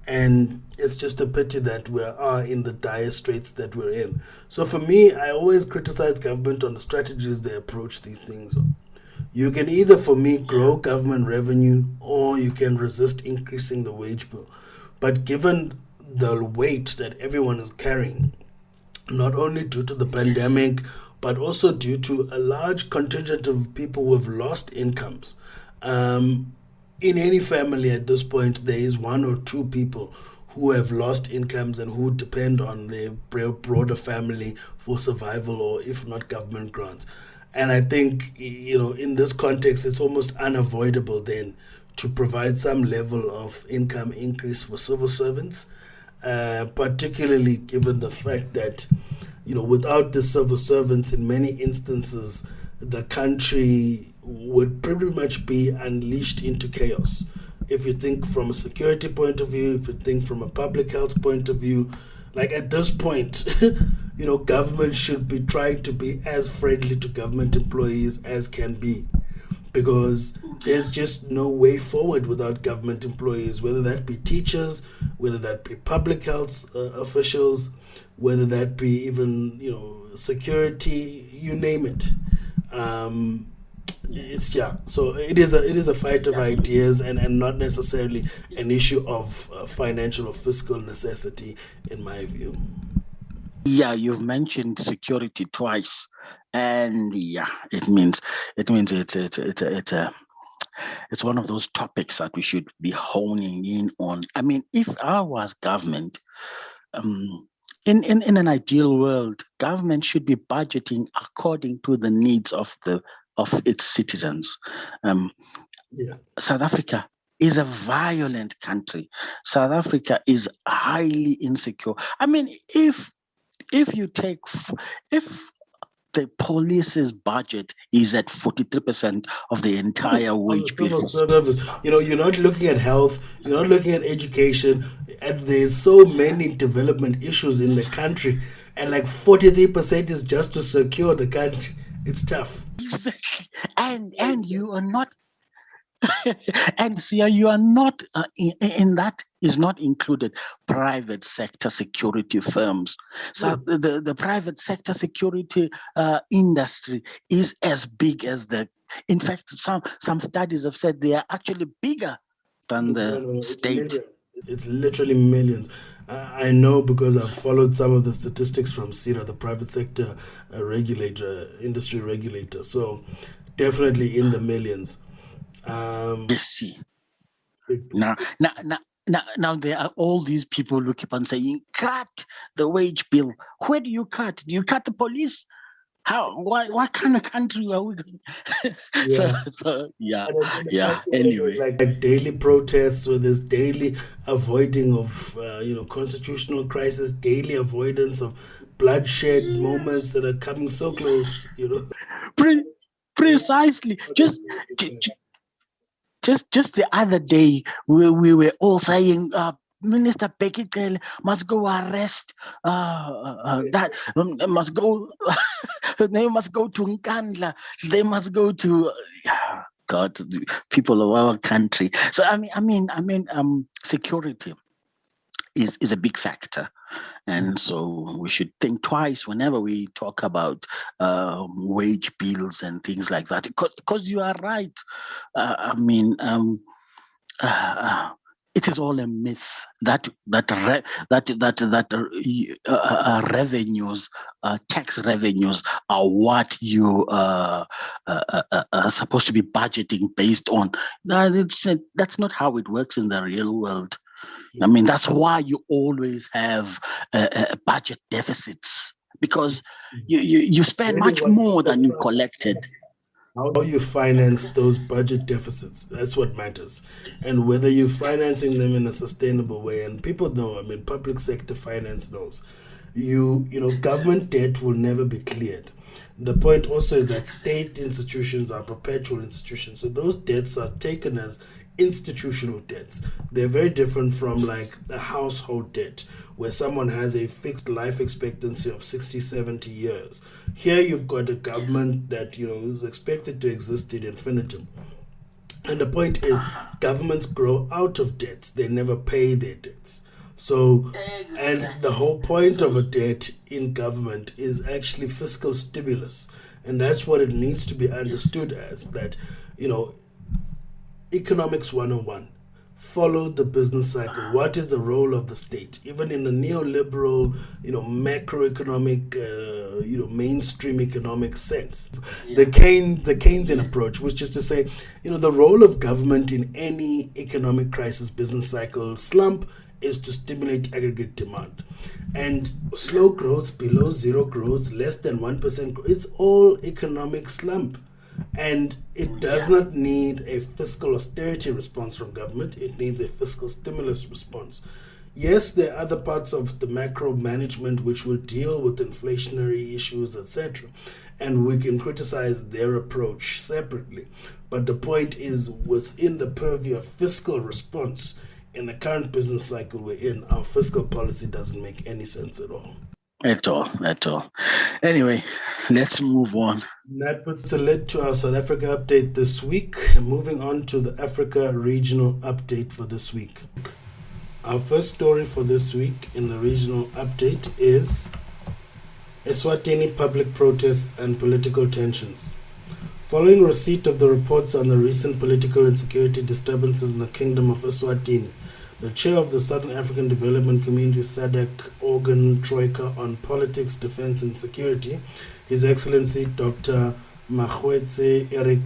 Speaker 1: And it's just a pity that we are in the dire straits that we're in. So for me, I always criticize government on the strategies they approach these things on. You can either, for me, grow government revenue, or you can resist increasing the wage bill. But given the weight that everyone is carrying, not only due to the pandemic, but also due to a large contingent of people who have lost incomes. In any family at this point, there is one or two people who have lost incomes and who depend on their broader family for survival, or if not government grants. And I think, in this context, it's almost unavoidable then to provide some level of income increase for civil servants, particularly given the fact that, without the civil servants, in many instances, the country would pretty much be unleashed into chaos. If you think from a security point of view, if you think from a public health point of view, like at this point, government should be trying to be as friendly to government employees as can be, because there's just no way forward without government employees, whether that be teachers, whether that be public health officials, whether that be even, security, you name it. So it is a fight of ideas, and not necessarily an issue of financial or fiscal necessity, in my view.
Speaker 2: Yeah, you've mentioned security twice, and it means it's one of those topics that we should be honing in on. I mean, if I was government, in an ideal world, government should be budgeting according to the needs of its citizens. South Africa is a violent country. South Africa is highly insecure. I mean, if the police's budget is at 43% of the entire wage bill.
Speaker 1: You're not looking at health, you're not looking at education, and there's so many development issues in the country, and like 43% is just to secure the country. It's tough.
Speaker 2: Exactly. And you are not and see, you are not in that is not included private sector security firms. So the private sector security industry is as big as in fact, some studies have said they are actually bigger than the state.
Speaker 1: It's literally millions. I know because I've followed some of the statistics from CIRA, the private sector industry regulator. So definitely in the millions.
Speaker 2: Yes, see. Now there are all these people who keep on saying, cut the wage bill. Where do you cut? Do you cut the police? How? What kind of country are we going? Anyway,
Speaker 1: like daily protests, where there's daily avoiding of constitutional crisis, daily avoidance of bloodshed moments that are coming so close.
Speaker 2: Precisely. Just the other day, we were all saying, Minister Bekele must go arrest that must go. They must go to Nkandla. They must go to God, the people of our country. So I mean, security is a big factor, and so we should think twice whenever we talk about wage bills and things like that. Because you are right. It is all a myth that revenues, tax revenues, are what you are supposed to be budgeting based on. That's not how it works in the real world. I mean, that's why you always have budget deficits, because you spend much more than you collected.
Speaker 1: how you finance those budget deficits. That's what matters. And whether you're financing them in a sustainable way. And people know, I mean, public sector finance knows. Government debt will never be cleared. The point also is that state institutions are perpetual institutions. So those debts are taken as institutional debts. They're very different from like a household debt where someone has a fixed life expectancy of 60, 70 years. Here you've got a government that, is expected to exist in infinitum. And the point is, governments grow out of debts, they never pay their debts. So, and the whole point of a debt in government is actually fiscal stimulus. And that's what it needs to be understood as that, economics 101. Follow the business cycle. What is the role of the state? Even in the neoliberal, macroeconomic, mainstream economic sense. The Keynesian approach, which is to say, the role of government in any economic crisis, business cycle, slump is to stimulate aggregate demand. And slow growth, below zero growth, less than 1% growth, it's all economic slump. And it does not need a fiscal austerity response from government, it needs a fiscal stimulus response. Yes, there are other parts of the macro management which will deal with inflationary issues, etc. And we can criticize their approach separately. But the point is, within the purview of fiscal response, in the current business cycle we're in, our fiscal policy doesn't make any sense at all.
Speaker 2: At all. Anyway, let's move on.
Speaker 1: That puts a lid to our South Africa update this week. Moving on to the Africa regional update for this week. Our first story for this week in the regional update is Eswatini public protests and political tensions. Following receipt of the reports on the recent political and security disturbances in the Kingdom of Eswatini, the chair of the Southern African Development Community SADC organ troika on politics, defense and security, His Excellency Dr. Magwetse Eric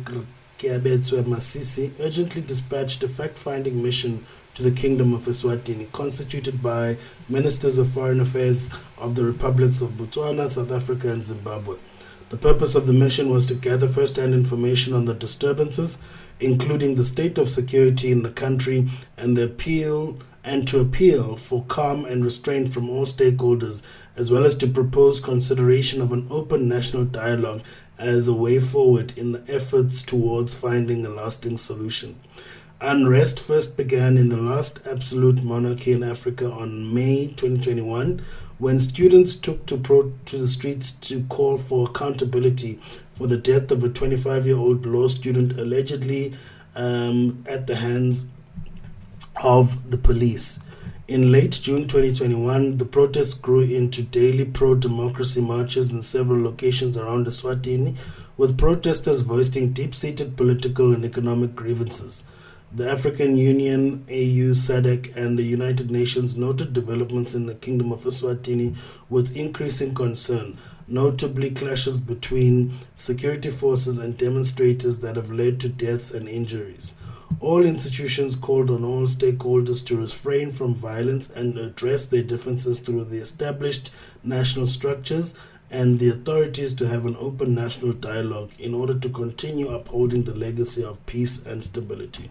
Speaker 1: Kiabetswe Masisi, urgently dispatched a fact-finding mission to the Kingdom of Eswatini, constituted by Ministers of Foreign Affairs of the Republics of Botswana, South Africa and Zimbabwe. The purpose of the mission was to gather first-hand information on the disturbances, including the state of security in the country, and to appeal for calm and restraint from all stakeholders, as well as to propose consideration of an open national dialogue as a way forward in the efforts towards finding a lasting solution. Unrest first began in the last absolute monarchy in Africa on May 2021, when students took to the streets to call for accountability for the death of a 25-year-old law student allegedly at the hands of the police. In late June 2021, the protests grew into daily pro-democracy marches in several locations around Eswatini, with protesters voicing deep-seated political and economic grievances. The African Union, AU, SADC, and the United Nations noted developments in the Kingdom of Eswatini with increasing concern, notably clashes between security forces and demonstrators that have led to deaths and injuries. All institutions called on all stakeholders to refrain from violence and address their differences through the established national structures, and the authorities to have an open national dialogue in order to continue upholding the legacy of peace and stability.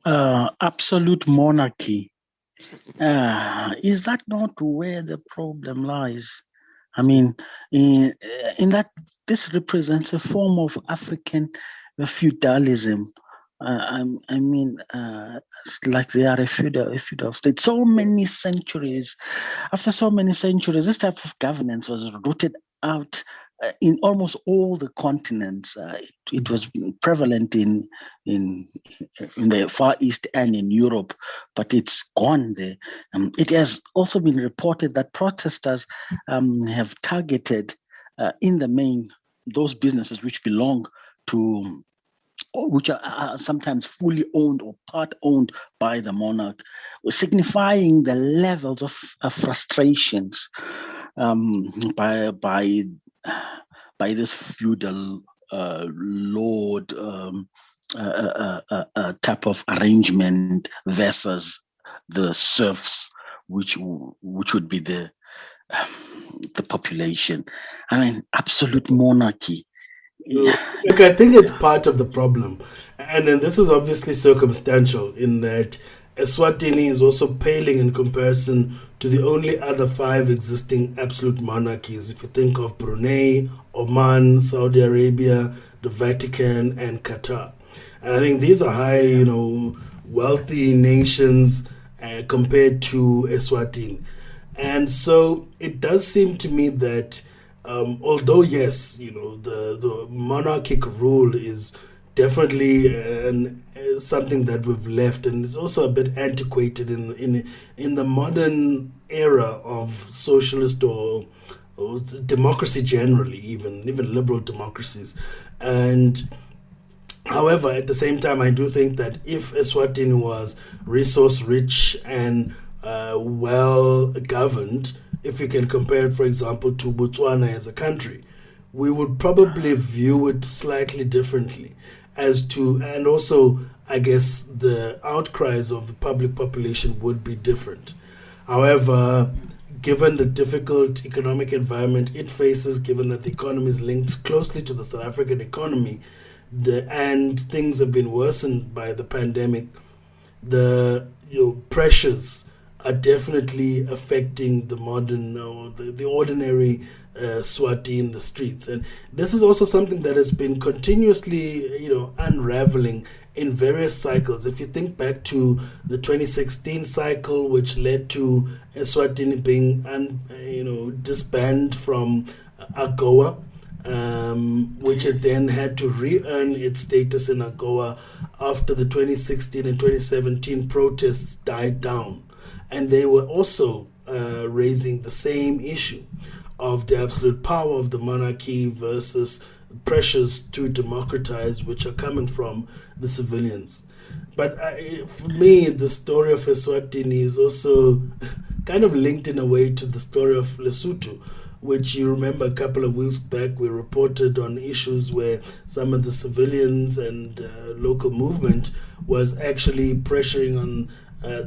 Speaker 2: Absolute monarchy. Is that not where the problem lies? I mean, in that this represents a form of African feudalism. Like they are a feudal state. So many centuries, after so many centuries, this type of governance was rooted out in almost all the continents. It was prevalent in the Far East and in Europe, but it's gone there. It has also been reported that protesters have targeted, in the main, those businesses which belong to, which are sometimes fully owned or part owned by the monarch, signifying the levels of frustrations by this feudal lord type of arrangement versus the serfs, which would be the population. I mean, absolute monarchy
Speaker 1: Look, I think it's part of the problem. And then this is obviously circumstantial in that Eswatini is also paling in comparison to the only other five existing absolute monarchies. If you think of Brunei, Oman, Saudi Arabia, the Vatican, and Qatar. And I think these are high, wealthy nations compared to Eswatini. And so it does seem to me that although yes, the monarchic rule is definitely something that we've left, and it's also a bit antiquated in the modern era of socialist or democracy generally, even liberal democracies. And however, at the same time, I do think that if Eswatini was resource rich and well governed, if you can compare it, for example, to Botswana as a country, we would probably view it slightly differently and also, I guess, the outcries of the public population would be different. However, given the difficult economic environment it faces, given that the economy is linked closely to the South African economy, and things have been worsened by the pandemic, the pressures are definitely affecting the modern or the ordinary Swati in the streets. And this is also something that has been continuously, unraveling in various cycles. If you think back to the 2016 cycle, which led to Eswatini being, disbanded from AGOA, which it then had to re-earn its status in AGOA after the 2016 and 2017 protests died down. And they were also raising the same issue of the absolute power of the monarchy versus pressures to democratize, which are coming from the civilians. But for me, the story of Eswatini is also kind of linked in a way to the story of Lesotho, which you remember a couple of weeks back we reported on issues where some of the civilians and local movement was actually pressuring on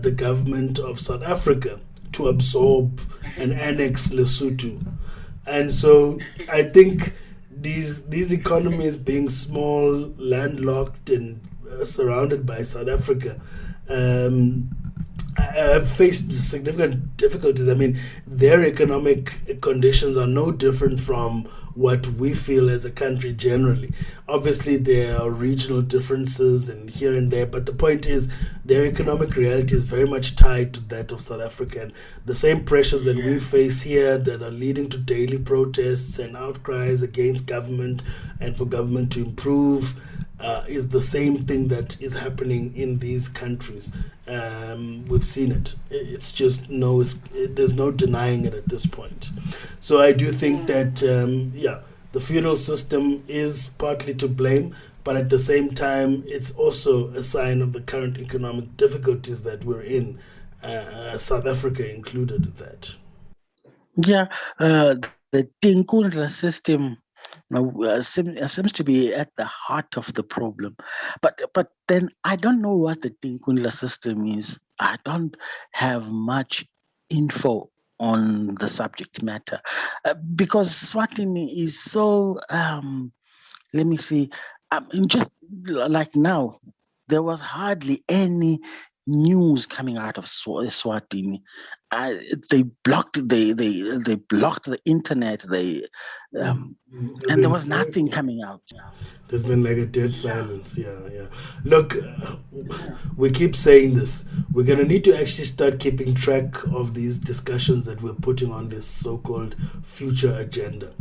Speaker 1: the government of South Africa to absorb and annex Lesotho. And so I think these economies being small, landlocked, and surrounded by South Africa, have faced significant difficulties. I mean, their economic conditions are no different from what we feel as a country generally. Obviously, there are regional differences and here and there, but the point is their economic reality is very much tied to that of South Africa. And the same pressures that we face here that are leading to daily protests and outcries against government and for government to improve is the same thing that is happening in these countries. We've seen it. It's just there's no denying it at this point. So I do think that, the feudal system is partly to blame, but at the same time, it's also a sign of the current economic difficulties that we're in, South Africa included in that.
Speaker 2: Yeah, the Tinkundla system seems to be at the heart of the problem. But then I don't know what the Tinkundla system is. I don't have much info on the subject matter because Swatini is so, let me see, just like now, there was hardly any news coming out of Eswatini. They blocked the internet. And there was nothing coming out.
Speaker 1: There's been like a dead silence. Yeah. Look, we keep saying this. We're going to need to actually start keeping track of these discussions that we're putting on this so-called future agenda.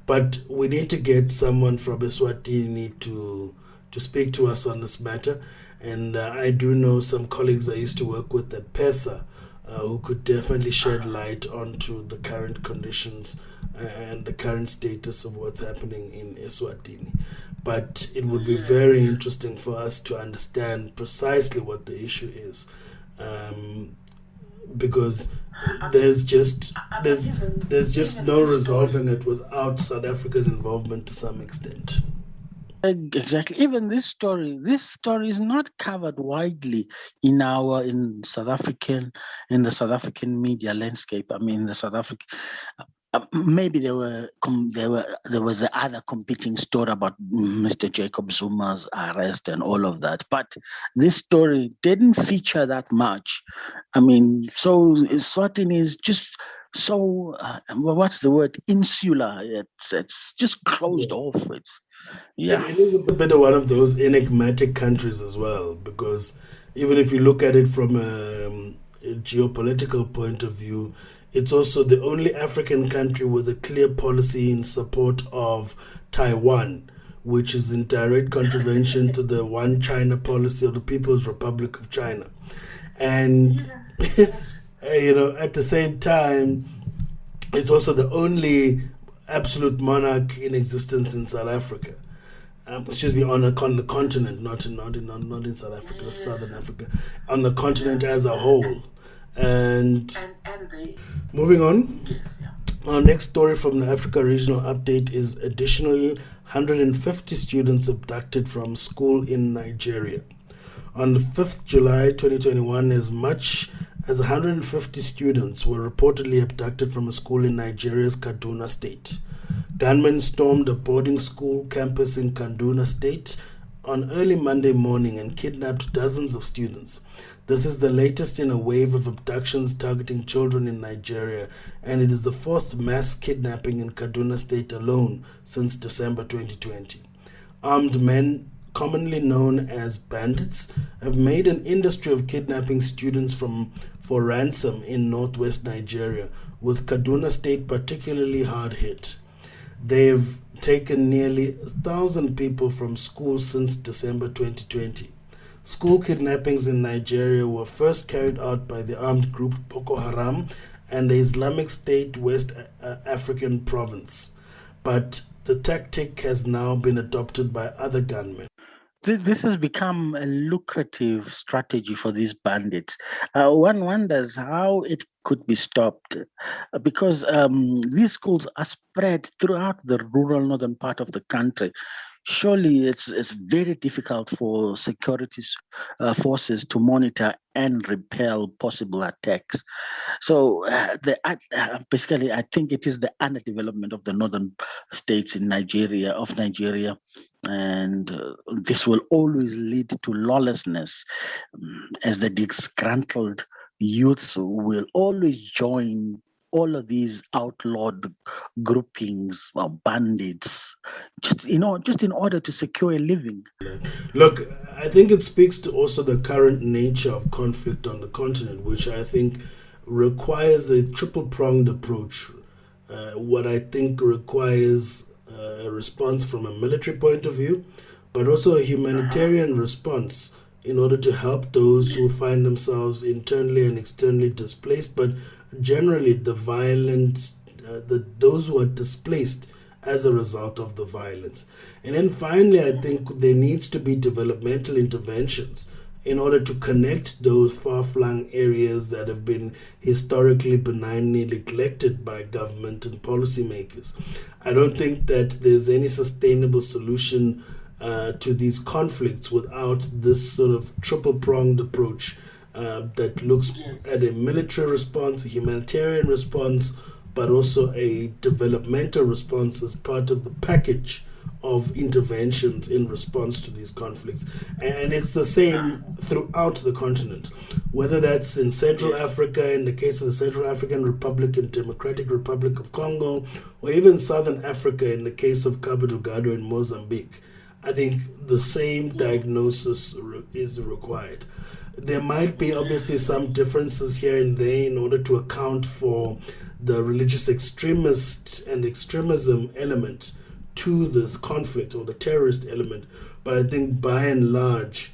Speaker 1: But we need to get someone from Eswatini to speak to us on this matter. And I do know some colleagues I used to work with at PESA who could definitely shed light onto the current conditions and the current status of what's happening in Eswatini. But it would be very interesting for us to understand precisely what the issue is, because there's just no resolving it without South Africa's involvement to some extent.
Speaker 2: Exactly. Even this story is not covered widely in the South African media landscape. I mean, Maybe there was the other competing story about Mr. Jacob Zuma's arrest and all of that, but this story didn't feature that much. I mean, so Eswatini is just so what's the word, insular. It's just closed off. It's
Speaker 1: It is a bit of one of those enigmatic countries as well, because even if you look at it from a geopolitical point of view, it's also the only African country with a clear policy in support of Taiwan, which is in direct contravention to the One China policy of the People's Republic of China. And, at the same time, it's also the only absolute monarch in existence in South Africa. On the continent, not in South Africa, Southern Africa, on the continent as a whole. And moving on, our next story from the Africa Regional Update is additionally 150 students abducted from school in Nigeria. On the 5th July 2021, as much as 150 students were reportedly abducted from a school in Nigeria's Kaduna State. Gunmen stormed a boarding school campus in Kaduna State on early Monday morning and kidnapped dozens of students. This is the latest in a wave of abductions targeting children in Nigeria, and it is the fourth mass kidnapping in Kaduna State alone since December 2020. Armed men, commonly known as bandits, have made an industry of kidnapping students for ransom in northwest Nigeria, with Kaduna State particularly hard hit. They've taken nearly 1,000 people from school since December 2020. School kidnappings in Nigeria were first carried out by the armed group Boko Haram and the Islamic State West African province, but the tactic has now been adopted by other gunmen.
Speaker 2: This has become a lucrative strategy for these bandits. One wonders how it could be stopped, because these schools are spread throughout the rural northern part of the country. Surely it's very difficult for security forces to monitor and repel possible attacks. So basically, I think it is the underdevelopment of the northern states in Nigeria, and this will always lead to lawlessness, as the disgruntled youths will always join all of these outlawed groupings or bandits, just in order to secure a living.
Speaker 1: Look, I think it speaks to also the current nature of conflict on the continent, which I think requires a triple-pronged approach. What I think requires a response from a military point of view, but also a humanitarian response in order to help those who find themselves internally and externally displaced, but generally those who are displaced as a result of the violence. And then finally, I think there needs to be developmental interventions in order to connect those far-flung areas that have been historically benignly neglected by government and policymakers. I don't think that there's any sustainable solution to these conflicts without this sort of triple-pronged approach that looks at a military response, a humanitarian response, but also a developmental response as part of the package of interventions in response to these conflicts. And it's the same throughout the continent, whether that's in Central Africa, in the case of the Central African Republic and Democratic Republic of Congo, or even Southern Africa in the case of Cabo Delgado in Mozambique. I think the same diagnosis is required. There might be obviously some differences here and there in order to account for the religious extremist and extremism element to this conflict, or the terrorist element. But I think by and large,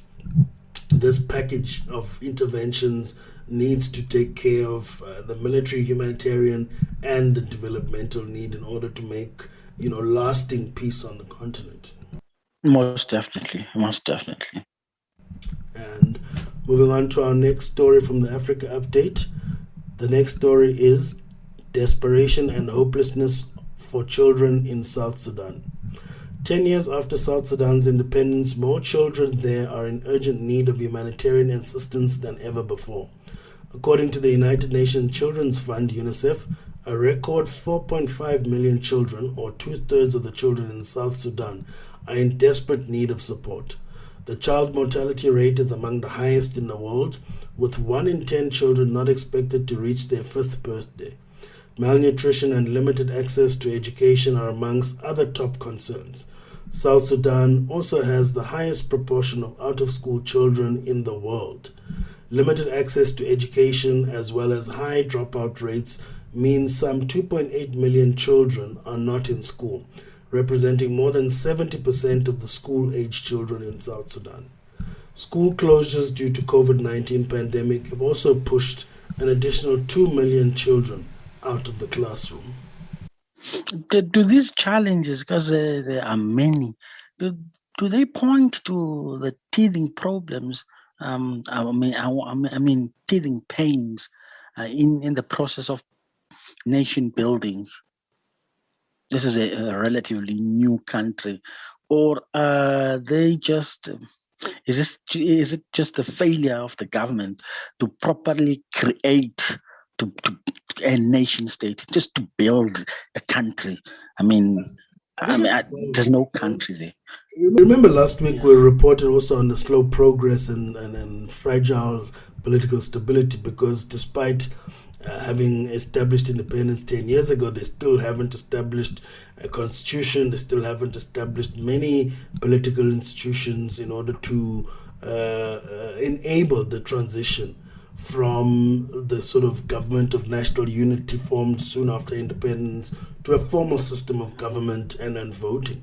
Speaker 1: this package of interventions needs to take care of the military, humanitarian, and the developmental need in order to make lasting peace on the continent.
Speaker 2: Most definitely.
Speaker 1: And moving on to our next story from the Africa Update. The next story is Desperation and Hopelessness for Children in South Sudan. 10 years after South Sudan's independence, more children there are in urgent need of humanitarian assistance than ever before. According to the United Nations Children's Fund, UNICEF, A record 4.5 million children, or two-thirds of the children in South Sudan, are in desperate need of support. The child mortality rate is among the highest in the world, with 1 in 10 children not expected to reach their 5th birthday. Malnutrition and limited access to education are amongst other top concerns. South Sudan also has the highest proportion of out-of-school children in the world. Limited access to education as well as high dropout rates means some 2.8 million children are not in school, representing more than 70% of the school-aged children in South Sudan. School closures due to COVID-19 pandemic have also pushed an additional 2 million children out of the classroom.
Speaker 2: Do these challenges, because there are many, do they point to the teething problems? I mean, teething pains in the process of nation building. This is a relatively new country, or they just is it just the failure of the government to properly create to a nation state, just to build a country? There's no country there.
Speaker 1: Remember last week we reported also on the slow progress and fragile political stability, because despite having established independence 10 years ago, they still haven't established a constitution, they still haven't established many political institutions in order to enable the transition from the sort of government of national unity formed soon after independence to a formal system of government and voting.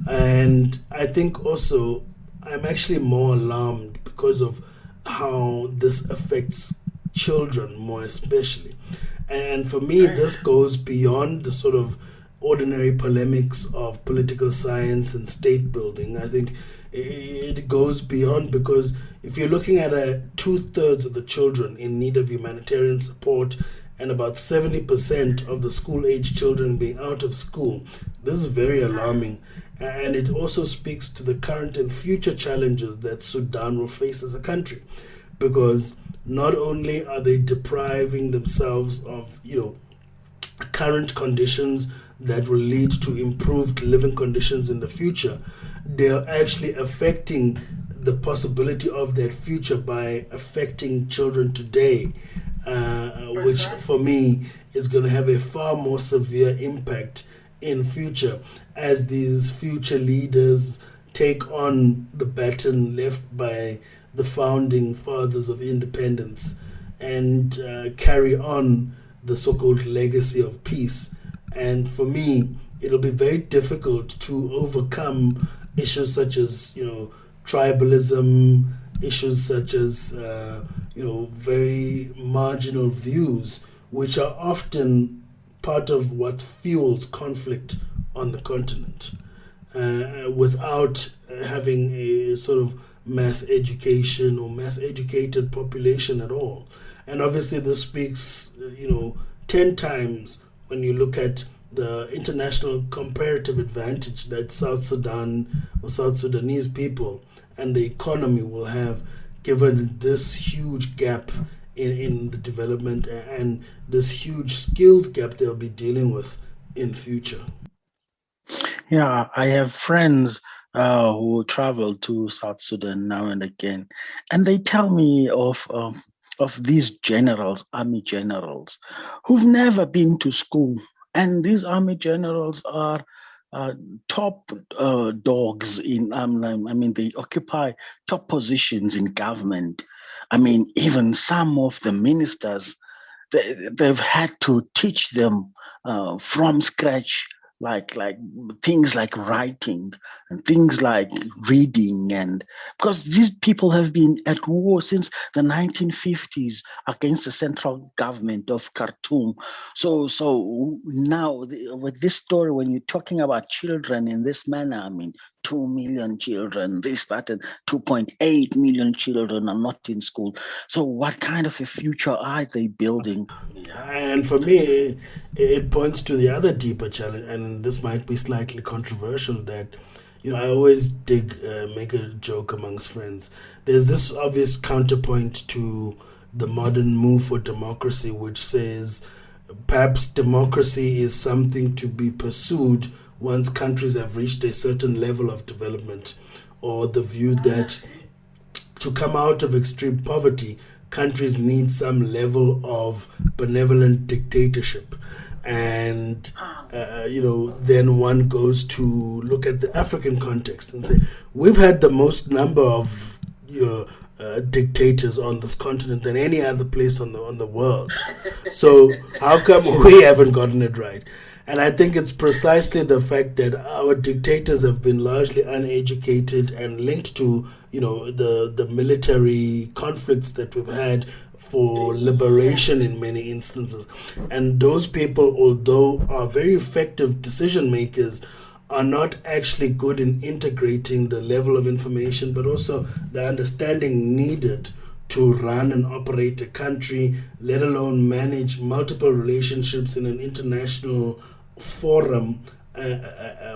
Speaker 1: And I think also I'm actually more alarmed because of how this affects children more especially. And for me, this goes beyond the sort of ordinary polemics of political science and state building. I think it goes beyond, because if you're looking at two-thirds of the children in need of humanitarian support and about 70% of the school-age children being out of school, this is very alarming. And it also speaks to the current and future challenges that Sudan will face as a country, because not only are they depriving themselves of, current conditions that will lead to improved living conditions in the future, they are actually affecting the possibility of that future by affecting children today, which for me is going to have a far more severe impact in future as these future leaders take on the baton left by the founding fathers of independence and carry on the so-called legacy of peace. And for me, it'll be very difficult to overcome issues such as, tribalism, issues such as, very marginal views, which are often part of what fuels conflict on the continent, without having a sort of mass education or mass educated population at all. And obviously this speaks, 10 times when you look at the international comparative advantage that South Sudan or South Sudanese people and the economy will have, given this huge gap in the development and this huge skills gap they'll be dealing with in future.
Speaker 2: Yeah, I have friends who travel to South Sudan now and again, and they tell me of these generals, army generals, who've never been to school, and these army generals are top dogs in. They occupy top positions in government. Even some of the ministers, they've had to teach them from scratch, like things like writing and things like reading, and because these people have been at war since the 1950s against the central government of Khartoum. So now with this story, when you're talking about children in this manner, 2 million children, they started 2.8 million children are not in school. So what kind of a future are they building?
Speaker 1: And for me, it points to the other deeper challenge, and this might be slightly controversial, that, I always make a joke amongst friends. There's this obvious counterpoint to the modern move for democracy, which says perhaps democracy is something to be pursued once countries have reached a certain level of development, or the view that to come out of extreme poverty, countries need some level of benevolent dictatorship. And, then one goes to look at the African context and say, we've had the most number of dictators on this continent than any other place on the world. So how come we haven't gotten it right? And I think it's precisely the fact that our dictators have been largely uneducated and linked to, the military conflicts that we've had for liberation in many instances. And those people, although are very effective decision makers, are not actually good in integrating the level of information, but also the understanding needed to run and operate a country, let alone manage multiple relationships in an international forum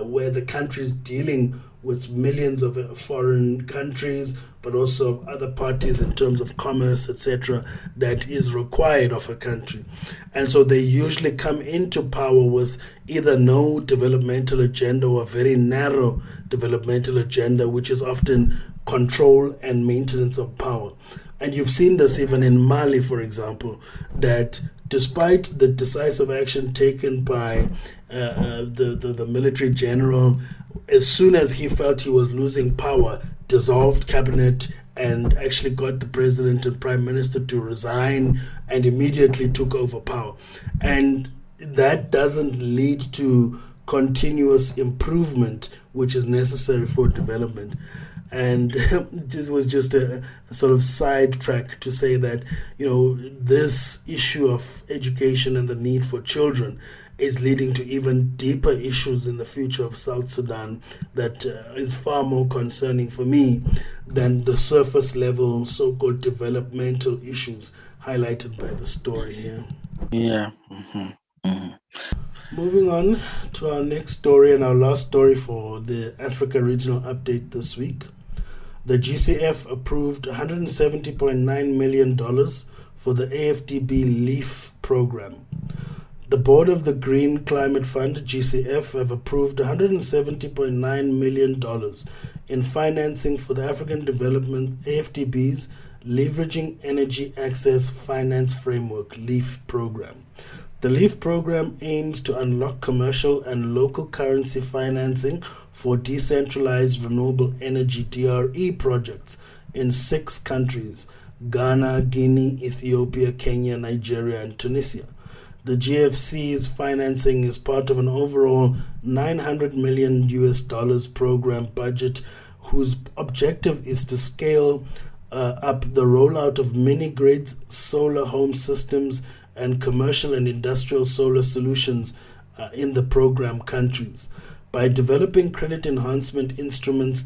Speaker 1: where the country is dealing with millions of foreign countries, but also other parties in terms of commerce, etc., that is required of a country. And so they usually come into power with either no developmental agenda or a very narrow developmental agenda, which is often control and maintenance of power. And you've seen this even in Mali, for example, that despite the decisive action taken by the military general, as soon as he felt he was losing power, dissolved cabinet and actually got the president and prime minister to resign and immediately took over power. And that doesn't lead to continuous improvement, which is necessary for development. And this was just a sort of sidetrack to say that, this issue of education and the need for children is leading to even deeper issues in the future of South Sudan that is far more concerning for me than the surface level so-called developmental issues highlighted by the story here.
Speaker 2: Yeah.
Speaker 1: Moving on to our next story and our last story for the Africa Regional Update this week. The GCF approved $170.9 million for the AfDB LEAF program. The board of the Green Climate Fund, GCF, have approved $170.9 million in financing for the African Development AfDB's Leveraging Energy Access Finance Framework LEAF program. The LEAF program aims to unlock commercial and local currency financing for decentralized renewable energy DRE projects in 6 countries: Ghana, Guinea, Ethiopia, Kenya, Nigeria, and Tunisia. The GFC's financing is part of an overall $900 million program budget whose objective is to scale up the rollout of mini-grids, solar home systems, and commercial and industrial solar solutions in the program countries. By developing credit enhancement instruments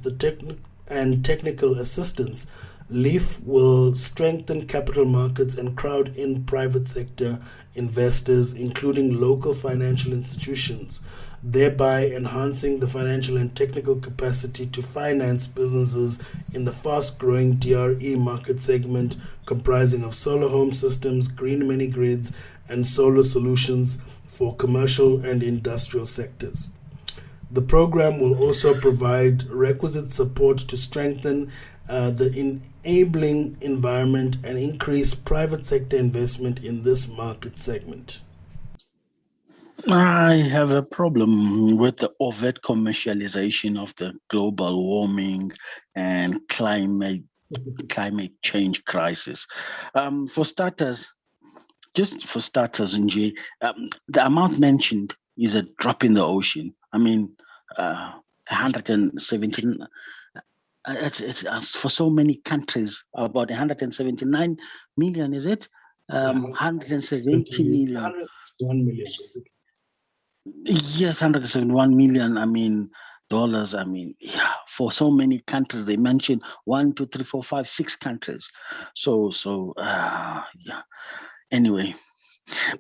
Speaker 1: and technical assistance, LEAF will strengthen capital markets and crowd in private sector investors, including local financial institutions, thereby enhancing the financial and technical capacity to finance businesses in the fast-growing DRE market segment comprising of solar home systems, green mini-grids, and solar solutions for commercial and industrial sectors. The program will also provide requisite support to strengthen the enabling environment and increase private sector investment in this market segment.
Speaker 2: I have a problem with the overt commercialization of the global warming and climate change crisis. For starters, Nji, the amount mentioned is a drop in the ocean. I mean, 117. It's for so many countries, about 179 million, is it? 170 million.
Speaker 1: 1 million, basically.
Speaker 2: Yes, 171 million. I mean, dollars. I mean, yeah, for so many countries, they mentioned 1, 2, 3, 4, 5, 6 countries. So, yeah. Anyway,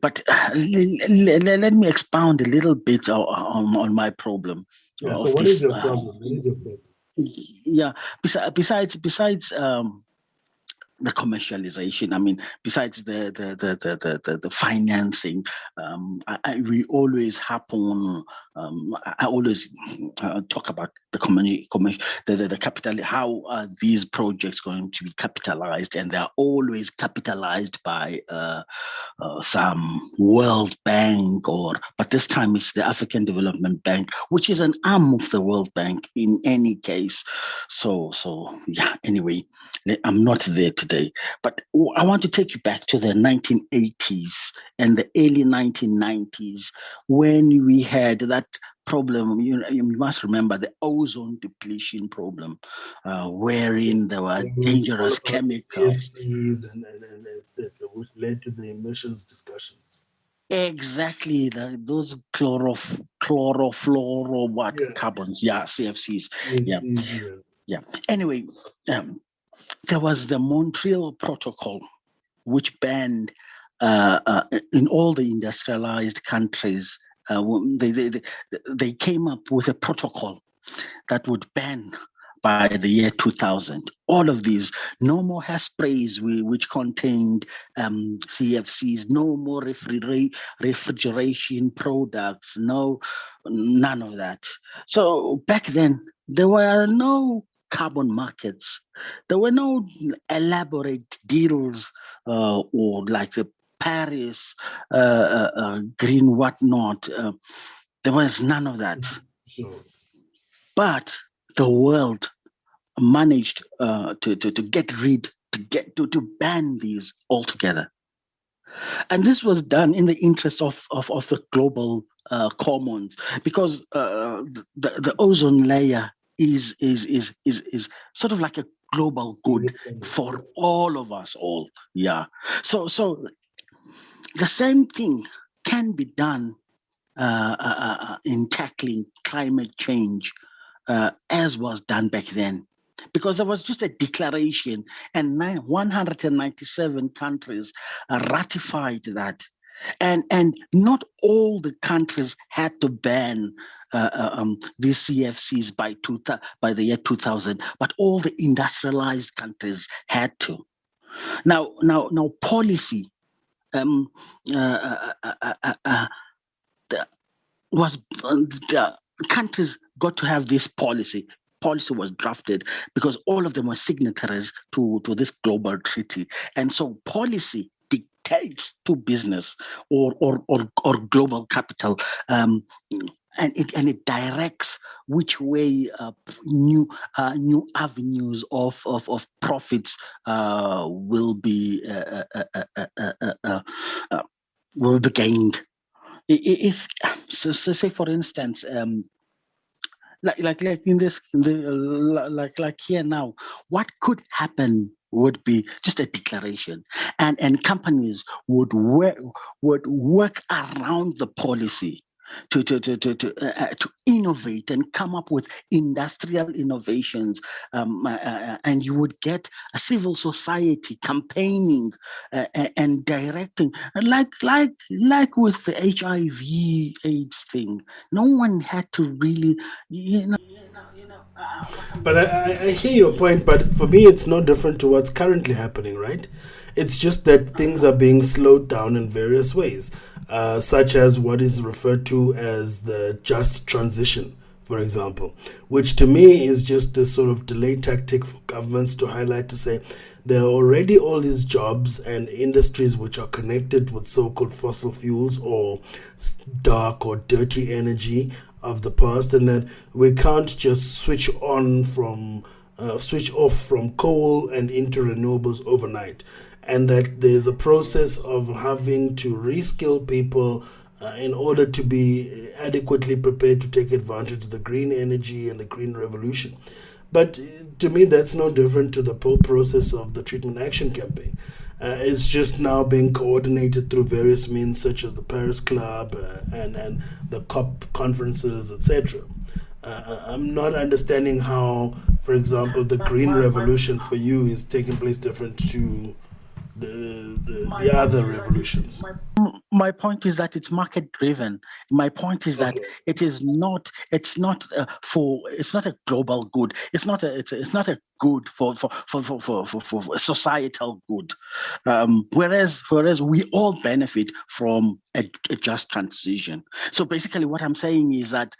Speaker 2: but let me expound a little bit on my problem.
Speaker 1: Yeah. So, what is your problem? What is your problem?
Speaker 2: Yeah. Besides the commercialization. I mean, besides the financing, we always happen. I always talk about the capital. How are these projects going to be capitalized? And they are always capitalized by some World Bank, but this time it's the African Development Bank, which is an arm of the World Bank in any case. So yeah. Anyway, I'm not there today, but I want to take you back to the 1980s and the early 1990s when we had that problem. You must remember the ozone depletion problem, wherein there were
Speaker 1: All
Speaker 2: dangerous
Speaker 1: about the
Speaker 2: chemicals.
Speaker 1: CFCs which led to the emissions discussions.
Speaker 2: Exactly, those carbons, yeah, CFCs, yeah,
Speaker 1: CFCs, yeah.
Speaker 2: yeah. Anyway, there was the Montreal Protocol, which banned in all the industrialized countries. They came up with a protocol that would ban by the year 2000 all of these. No more hairsprays which contained CFCs, no more refrigeration products, none of that. So back then there were no carbon markets, there were no elaborate deals or like the Paris green whatnot. There was none of that.
Speaker 1: Sure.
Speaker 2: But the world managed to ban these altogether, and this was done in the interest of the global commons, because the ozone layer is sort of like a global good for all of us all. Yeah. So the same thing can be done in tackling climate change as was done back then, because there was just a declaration and 197 countries ratified that. And not all the countries had to ban these CFCs by the year 2000, but all the industrialized countries had to. Now policy the countries got to have this policy. Policy was drafted because all of them were signatories to this global treaty, and so policy dictates to business or global capital, and it directs which way new avenues of profits will be gained. If so say for instance, like in this like here now, what could happen would be just a declaration, and companies would work around the policy to innovate and come up with industrial innovations, and you would get a civil society campaigning and directing, like with the HIV/AIDS thing. No one had to really,
Speaker 1: But I hear your point, but for me, it's no different to what's currently happening, right? It's just that things are being slowed down in various ways, such as what is referred to as the just transition, for example, which to me is just a sort of delay tactic for governments to highlight, to say there are already all these jobs and industries which are connected with so-called fossil fuels or dark or dirty energy of the past, and that we can't just switch off from coal and into renewables overnight, and that there's a process of having to reskill people in order to be adequately prepared to take advantage of the green energy and the green revolution. But to me, that's no different to the whole process of the treatment action campaign. It's just now being coordinated through various means, such as the Paris Club and the COP conferences, etc. I'm not understanding how, for example, the green revolution for you is taking place different to the other revolutions.
Speaker 2: My point is that it's market driven. My point is that it's not a global good. It's not a good for societal good. Whereas we all benefit from a just transition. So basically what I'm saying is that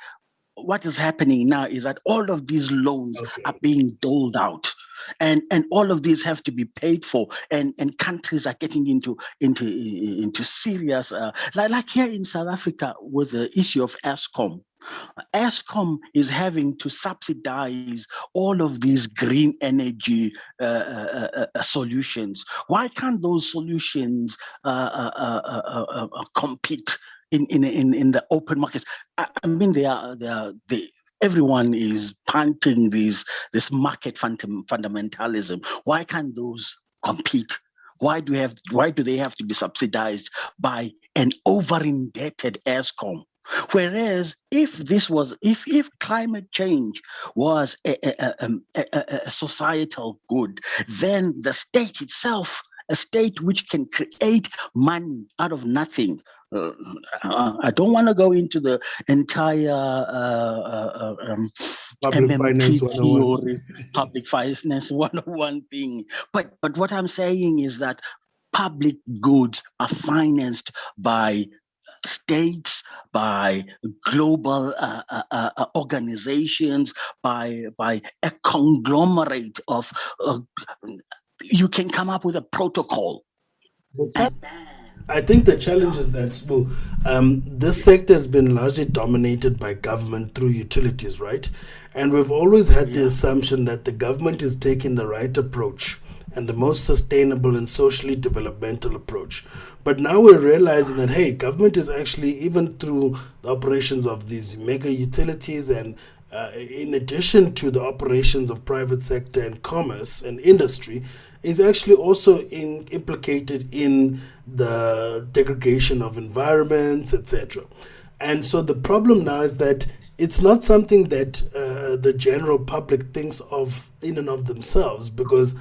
Speaker 2: what is happening now is that all of these loans are being doled out, and all of these have to be paid for, and countries are getting into serious like here in South Africa with the issue of Eskom. Eskom is having to subsidize all of these green energy solutions. Why can't those solutions compete in the open markets? I mean, everyone is punting this market fundamentalism. Why can't those compete? Why do they have to be subsidized by an over-indebted Eskom? Whereas if climate change was a societal good, then the state itself, a state which can create money out of nothing. I don't want to go into the entire
Speaker 1: Public
Speaker 2: MMT
Speaker 1: finance 101.
Speaker 2: theory, public finance 101 thing. But what I'm saying is that public goods are financed by states, by global organizations, by a conglomerate of. You can come up with a protocol.
Speaker 1: I think the challenge is that this sector has been largely dominated by government through utilities, right? And we've always had the assumption that the government is taking the right approach and the most sustainable and socially developmental approach. But now we're realizing that, hey, government is actually, even through the operations of these mega utilities and in addition to the operations of private sector and commerce and industry, is actually also implicated in the degradation of environments, etc. And so the problem now is that it's not something that the general public thinks of in and of themselves, because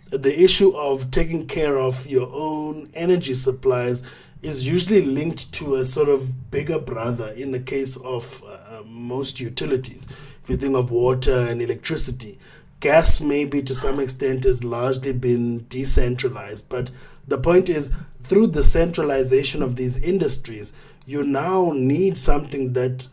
Speaker 1: the issue of taking care of your own energy supplies is usually linked to a sort of bigger brother in the case of most utilities. If you think of water and electricity, gas maybe to some extent has largely been decentralized. But the point is, through the centralization of these industries, you now need something that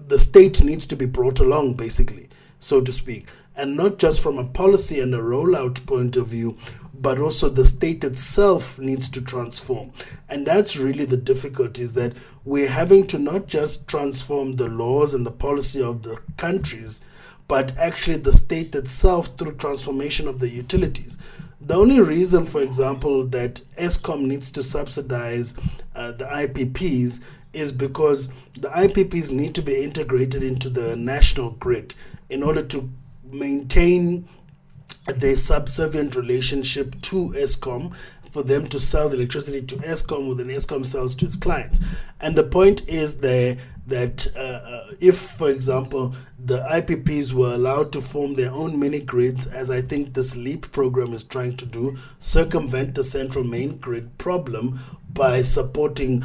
Speaker 1: the state needs to be brought along, basically, so to speak. And not just from a policy and a rollout point of view, but also the state itself needs to transform. And that's really the difficulty, is that we're having to not just transform the laws and the policy of the countries, but actually the state itself through transformation of the utilities. The only reason, for example, that Eskom needs to subsidize the IPPs is because the IPPs need to be integrated into the national grid in order to maintain their subservient relationship to Eskom, for them to sell the electricity to Eskom, who then Eskom sells to its clients. And the point is there that if, for example, the IPPs were allowed to form their own mini grids, as I think this LEAP program is trying to do, circumvent the central main grid problem by supporting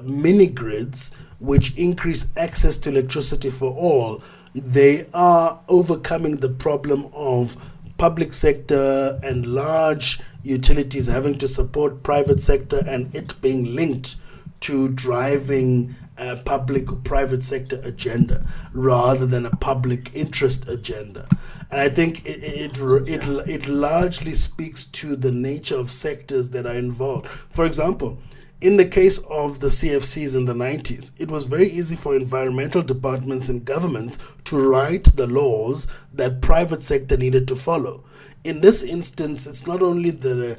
Speaker 1: mini grids which increase access to electricity for all, they are overcoming the problem of public sector and large utilities having to support private sector, and it being linked to driving a public-private sector agenda rather than a public interest agenda. And I think it largely speaks to the nature of sectors that are involved. For example, in the case of the CFCs in the 90s, it was very easy for environmental departments and governments to write the laws that private sector needed to follow. In this instance, it's not only the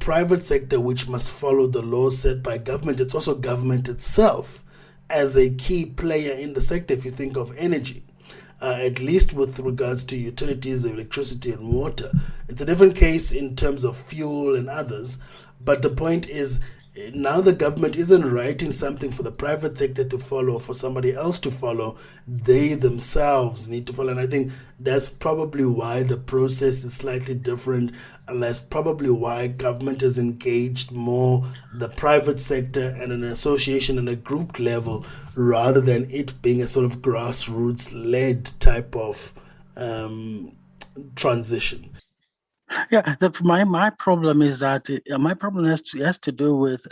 Speaker 1: private sector which must follow the laws set by government, it's also government itself as a key player in the sector. If you think of energy, at least with regards to utilities, electricity and water, it's a different case in terms of fuel and others. But the point is, Now the government isn't writing something for the private sector to follow, for somebody else to follow. They themselves need to follow. And I think that's probably why the process is slightly different. And that's probably why government has engaged more the private sector and an association and a group level, rather than it being a sort of grassroots-led type of transition.
Speaker 2: Yeah, my problem is that my problem has to do with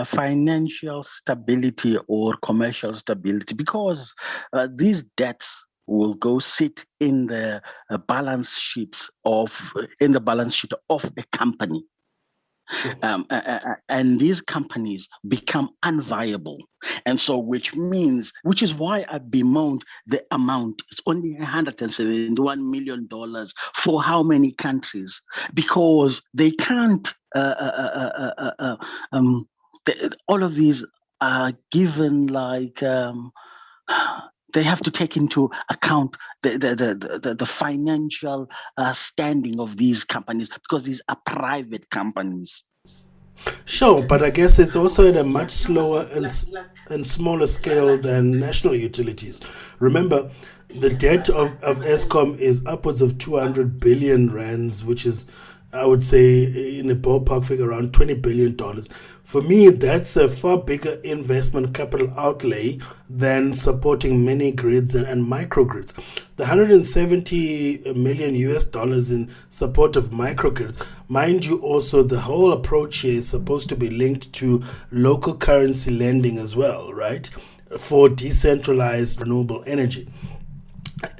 Speaker 2: financial stability or commercial stability, because these debts will go sit in the balance sheets of a company. And these companies become unviable. And so, which is why I bemoaned the amount. It's only $171 million for how many countries? Because they can't, all of these are given like, they have to take into account the financial standing of these companies, because these are private companies.
Speaker 1: Sure, but I guess it's also at a much slower and smaller scale than national utilities. Remember, the debt of Eskom is upwards of 200 billion rands, which is, I would say, in a ballpark figure, around $20 billion. For me, that's a far bigger investment capital outlay than supporting mini grids and microgrids. The 170 million US dollars in support of microgrids, mind you, also the whole approach here is supposed to be linked to local currency lending as well, right? For decentralized renewable energy.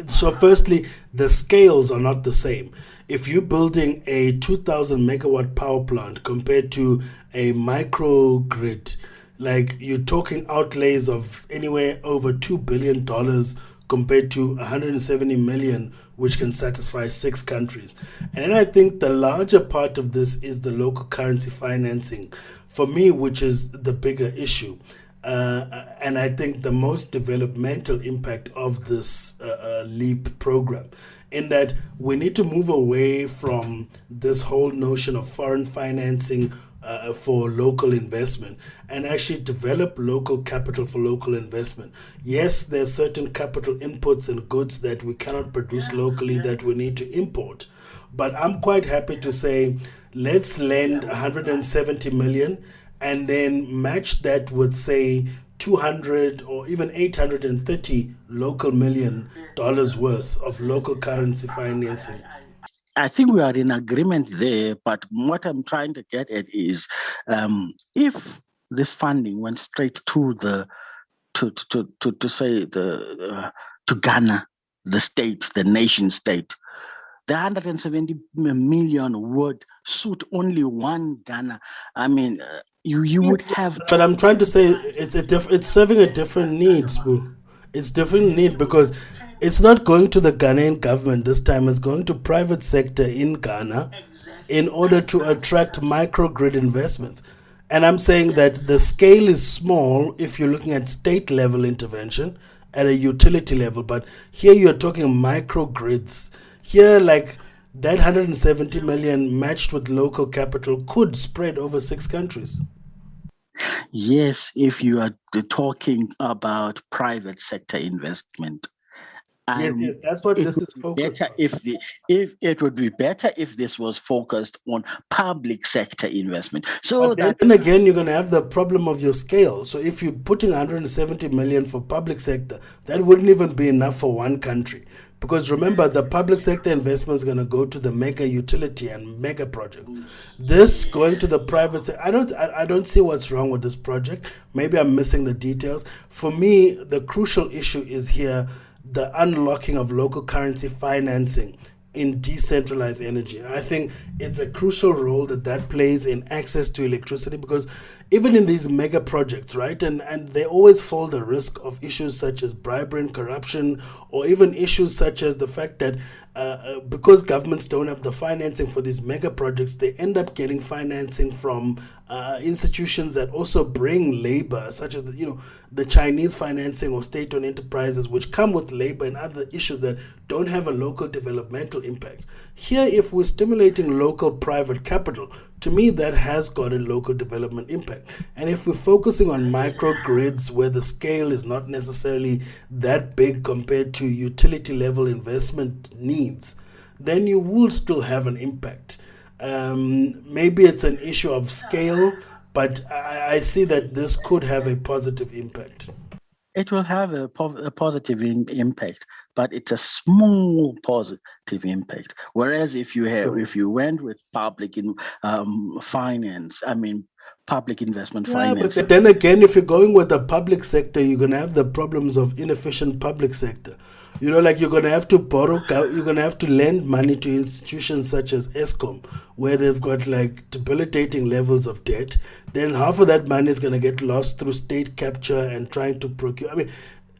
Speaker 1: So firstly, the scales are not the same. If you're building a 2,000 megawatt power plant compared to a microgrid, like you're talking outlays of anywhere over $2 billion compared to 170 million, which can satisfy 6 countries. And then I think the larger part of this is the local currency financing, for me, which is the bigger issue. And I think the most developmental impact of this LEAP program, in that we need to move away from this whole notion of foreign financing for local investment and actually develop local capital for local investment. Yes, there are certain capital inputs and goods that we cannot produce locally that we need to import. But I'm quite happy to say, let's lend 170 million and then match that with, say, 200 or even 830 local million dollars worth of local currency financing.
Speaker 2: I think we are in agreement there, but what I'm trying to get at is, if this funding went straight to Ghana, the state, the nation state, the 170 million would suit only one Ghana. I mean, you would have.
Speaker 1: But I'm trying to say it's serving a different need, Spoo. It's different need because it's not going to the Ghanaian government this time. It's going to private sector in Ghana in order to attract microgrid investments. And I'm saying that the scale is small if you're looking at state level intervention at a utility level. But here you're talking microgrids. Here, like that 170 million matched with local capital could spread over 6 countries.
Speaker 2: Yes, if you are talking about private sector investment.
Speaker 3: Yes, that's what this is focused on.
Speaker 2: If it would be better if this was focused on public sector investment. So that
Speaker 1: then again, you're going to have the problem of your scale. So if you're putting 170 million for public sector, that wouldn't even be enough for one country. Because remember, the public sector investment is going to go to the mega utility and mega projects. This going to the private sector, I don't see what's wrong with this project. Maybe I'm missing the details. For me, the crucial issue is here, the unlocking of local currency financing in decentralized energy. I think it's a crucial role that plays in access to electricity, because even in these mega projects, right, and they always fall the risk of issues such as bribery and corruption, or even issues such as the fact that because governments don't have the financing for these mega projects, they end up getting financing from institutions that also bring labor, such as the Chinese financing or state-owned enterprises, which come with labor and other issues that don't have a local developmental impact. Here, if we're stimulating local private capital to me, that has got a local development impact. And if we're focusing on microgrids where the scale is not necessarily that big compared to utility level investment needs, then you will still have an impact. Maybe it's an issue of scale, but I see that this could have a positive impact.
Speaker 2: It will have a positive impact, but it's a small positive impact. Whereas if you went with public finance, public investment finance.
Speaker 1: But then again, if you're going with the public sector, you're going to have the problems of inefficient public sector. You're going to have to borrow, you're going to have to lend money to institutions such as ESCOM, where they've got debilitating levels of debt. Then half of that money is going to get lost through state capture and trying to procure.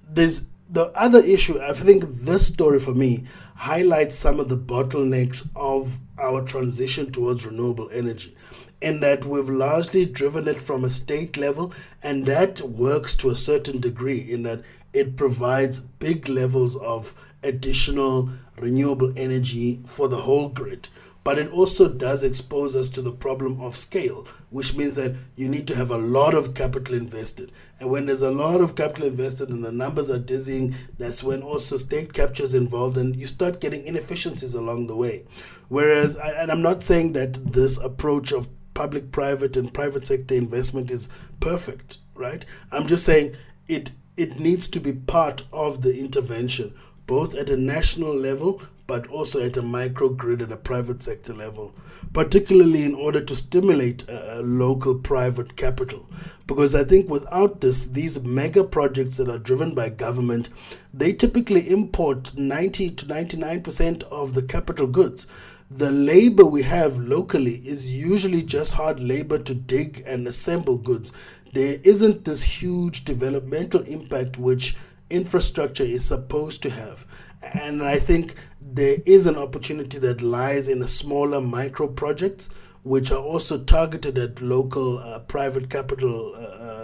Speaker 1: There's the other issue. I think this story for me highlights some of the bottlenecks of our transition towards renewable energy, in that we've largely driven it from a state level, and that works to a certain degree in that it provides big levels of additional renewable energy for the whole grid. But it also does expose us to the problem of scale, which means that you need to have a lot of capital invested. And when there's a lot of capital invested and the numbers are dizzying, that's when also state capture is involved and you start getting inefficiencies along the way. Whereas, and I'm not saying that this approach of public-private and private sector investment is perfect, right? I'm just saying it needs to be part of the intervention, both at a national level, but also at a microgrid at a private sector level, particularly in order to stimulate local private capital. Because I think without this, these mega projects that are driven by government, they typically import 90 to 99% of the capital goods. The labor we have locally is usually just hard labor to dig and assemble goods. There isn't this huge developmental impact which infrastructure is supposed to have. And I think there is an opportunity that lies in a smaller micro projects which are also targeted at local private capital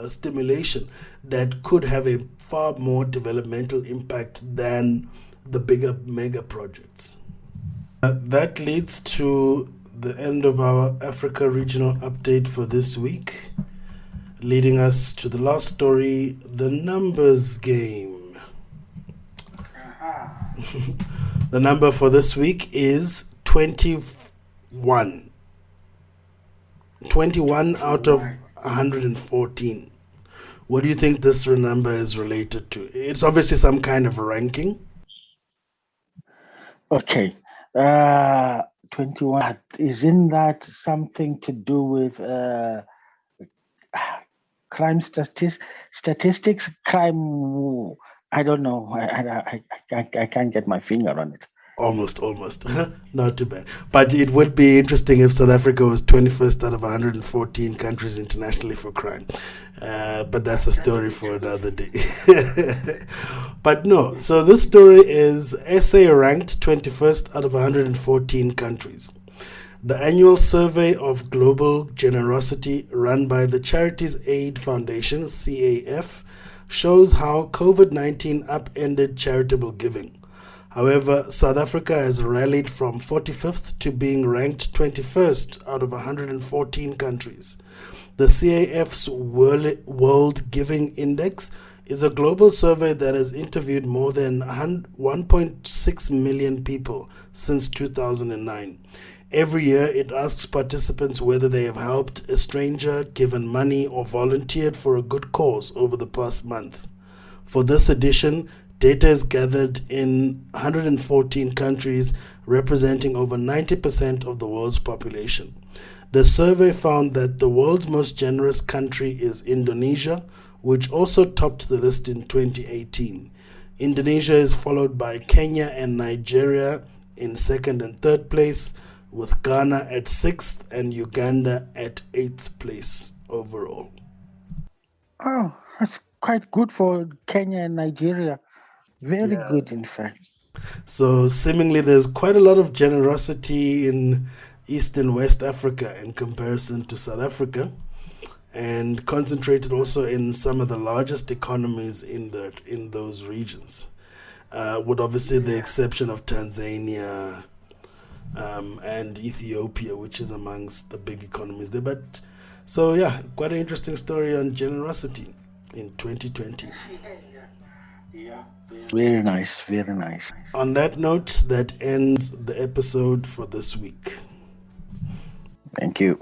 Speaker 1: stimulation that could have a far more developmental impact than the bigger mega projects. That leads to the end of our Africa regional update for this week, leading us to the last story, the numbers game. The number for this week is 21. 21 out of 114. What do you think this number is related to? It's obviously some kind of ranking.
Speaker 2: Okay. 21. Isn't that something to do with crime statistics? Crime, I don't know. I can't get my finger on it.
Speaker 1: Almost. Not too bad. But it would be interesting if South Africa was 21st out of 114 countries internationally for crime. But that's a story for another day. But no, so this story is SA ranked 21st out of 114 countries. The annual survey of global generosity run by the Charities Aid Foundation, CAF, shows how COVID-19 upended charitable giving. However, South Africa has rallied from 45th to being ranked 21st out of 114 countries. The CAF's World Giving Index is a global survey that has interviewed more than 1.6 million people since 2009. Every year, it asks participants whether they have helped a stranger, given money, or volunteered for a good cause over the past month. For this edition, data is gathered in 114 countries, representing over 90% of the world's population. The survey found that the world's most generous country is Indonesia, which also topped the list in 2018. Indonesia is followed by Kenya and Nigeria in second and third place, with Ghana at 6th and Uganda at 8th place overall.
Speaker 2: Oh, that's quite good for Kenya and Nigeria. Very good, in fact.
Speaker 1: So seemingly there's quite a lot of generosity in East and West Africa in comparison to South Africa, and concentrated also in some of the largest economies in those regions, with obviously the exception of Tanzania, and Ethiopia, which is amongst the big economies there. But so yeah, quite an interesting story on generosity in 2020.
Speaker 2: Very nice, very nice.
Speaker 1: On that note, that ends the episode for this week.
Speaker 2: Thank you.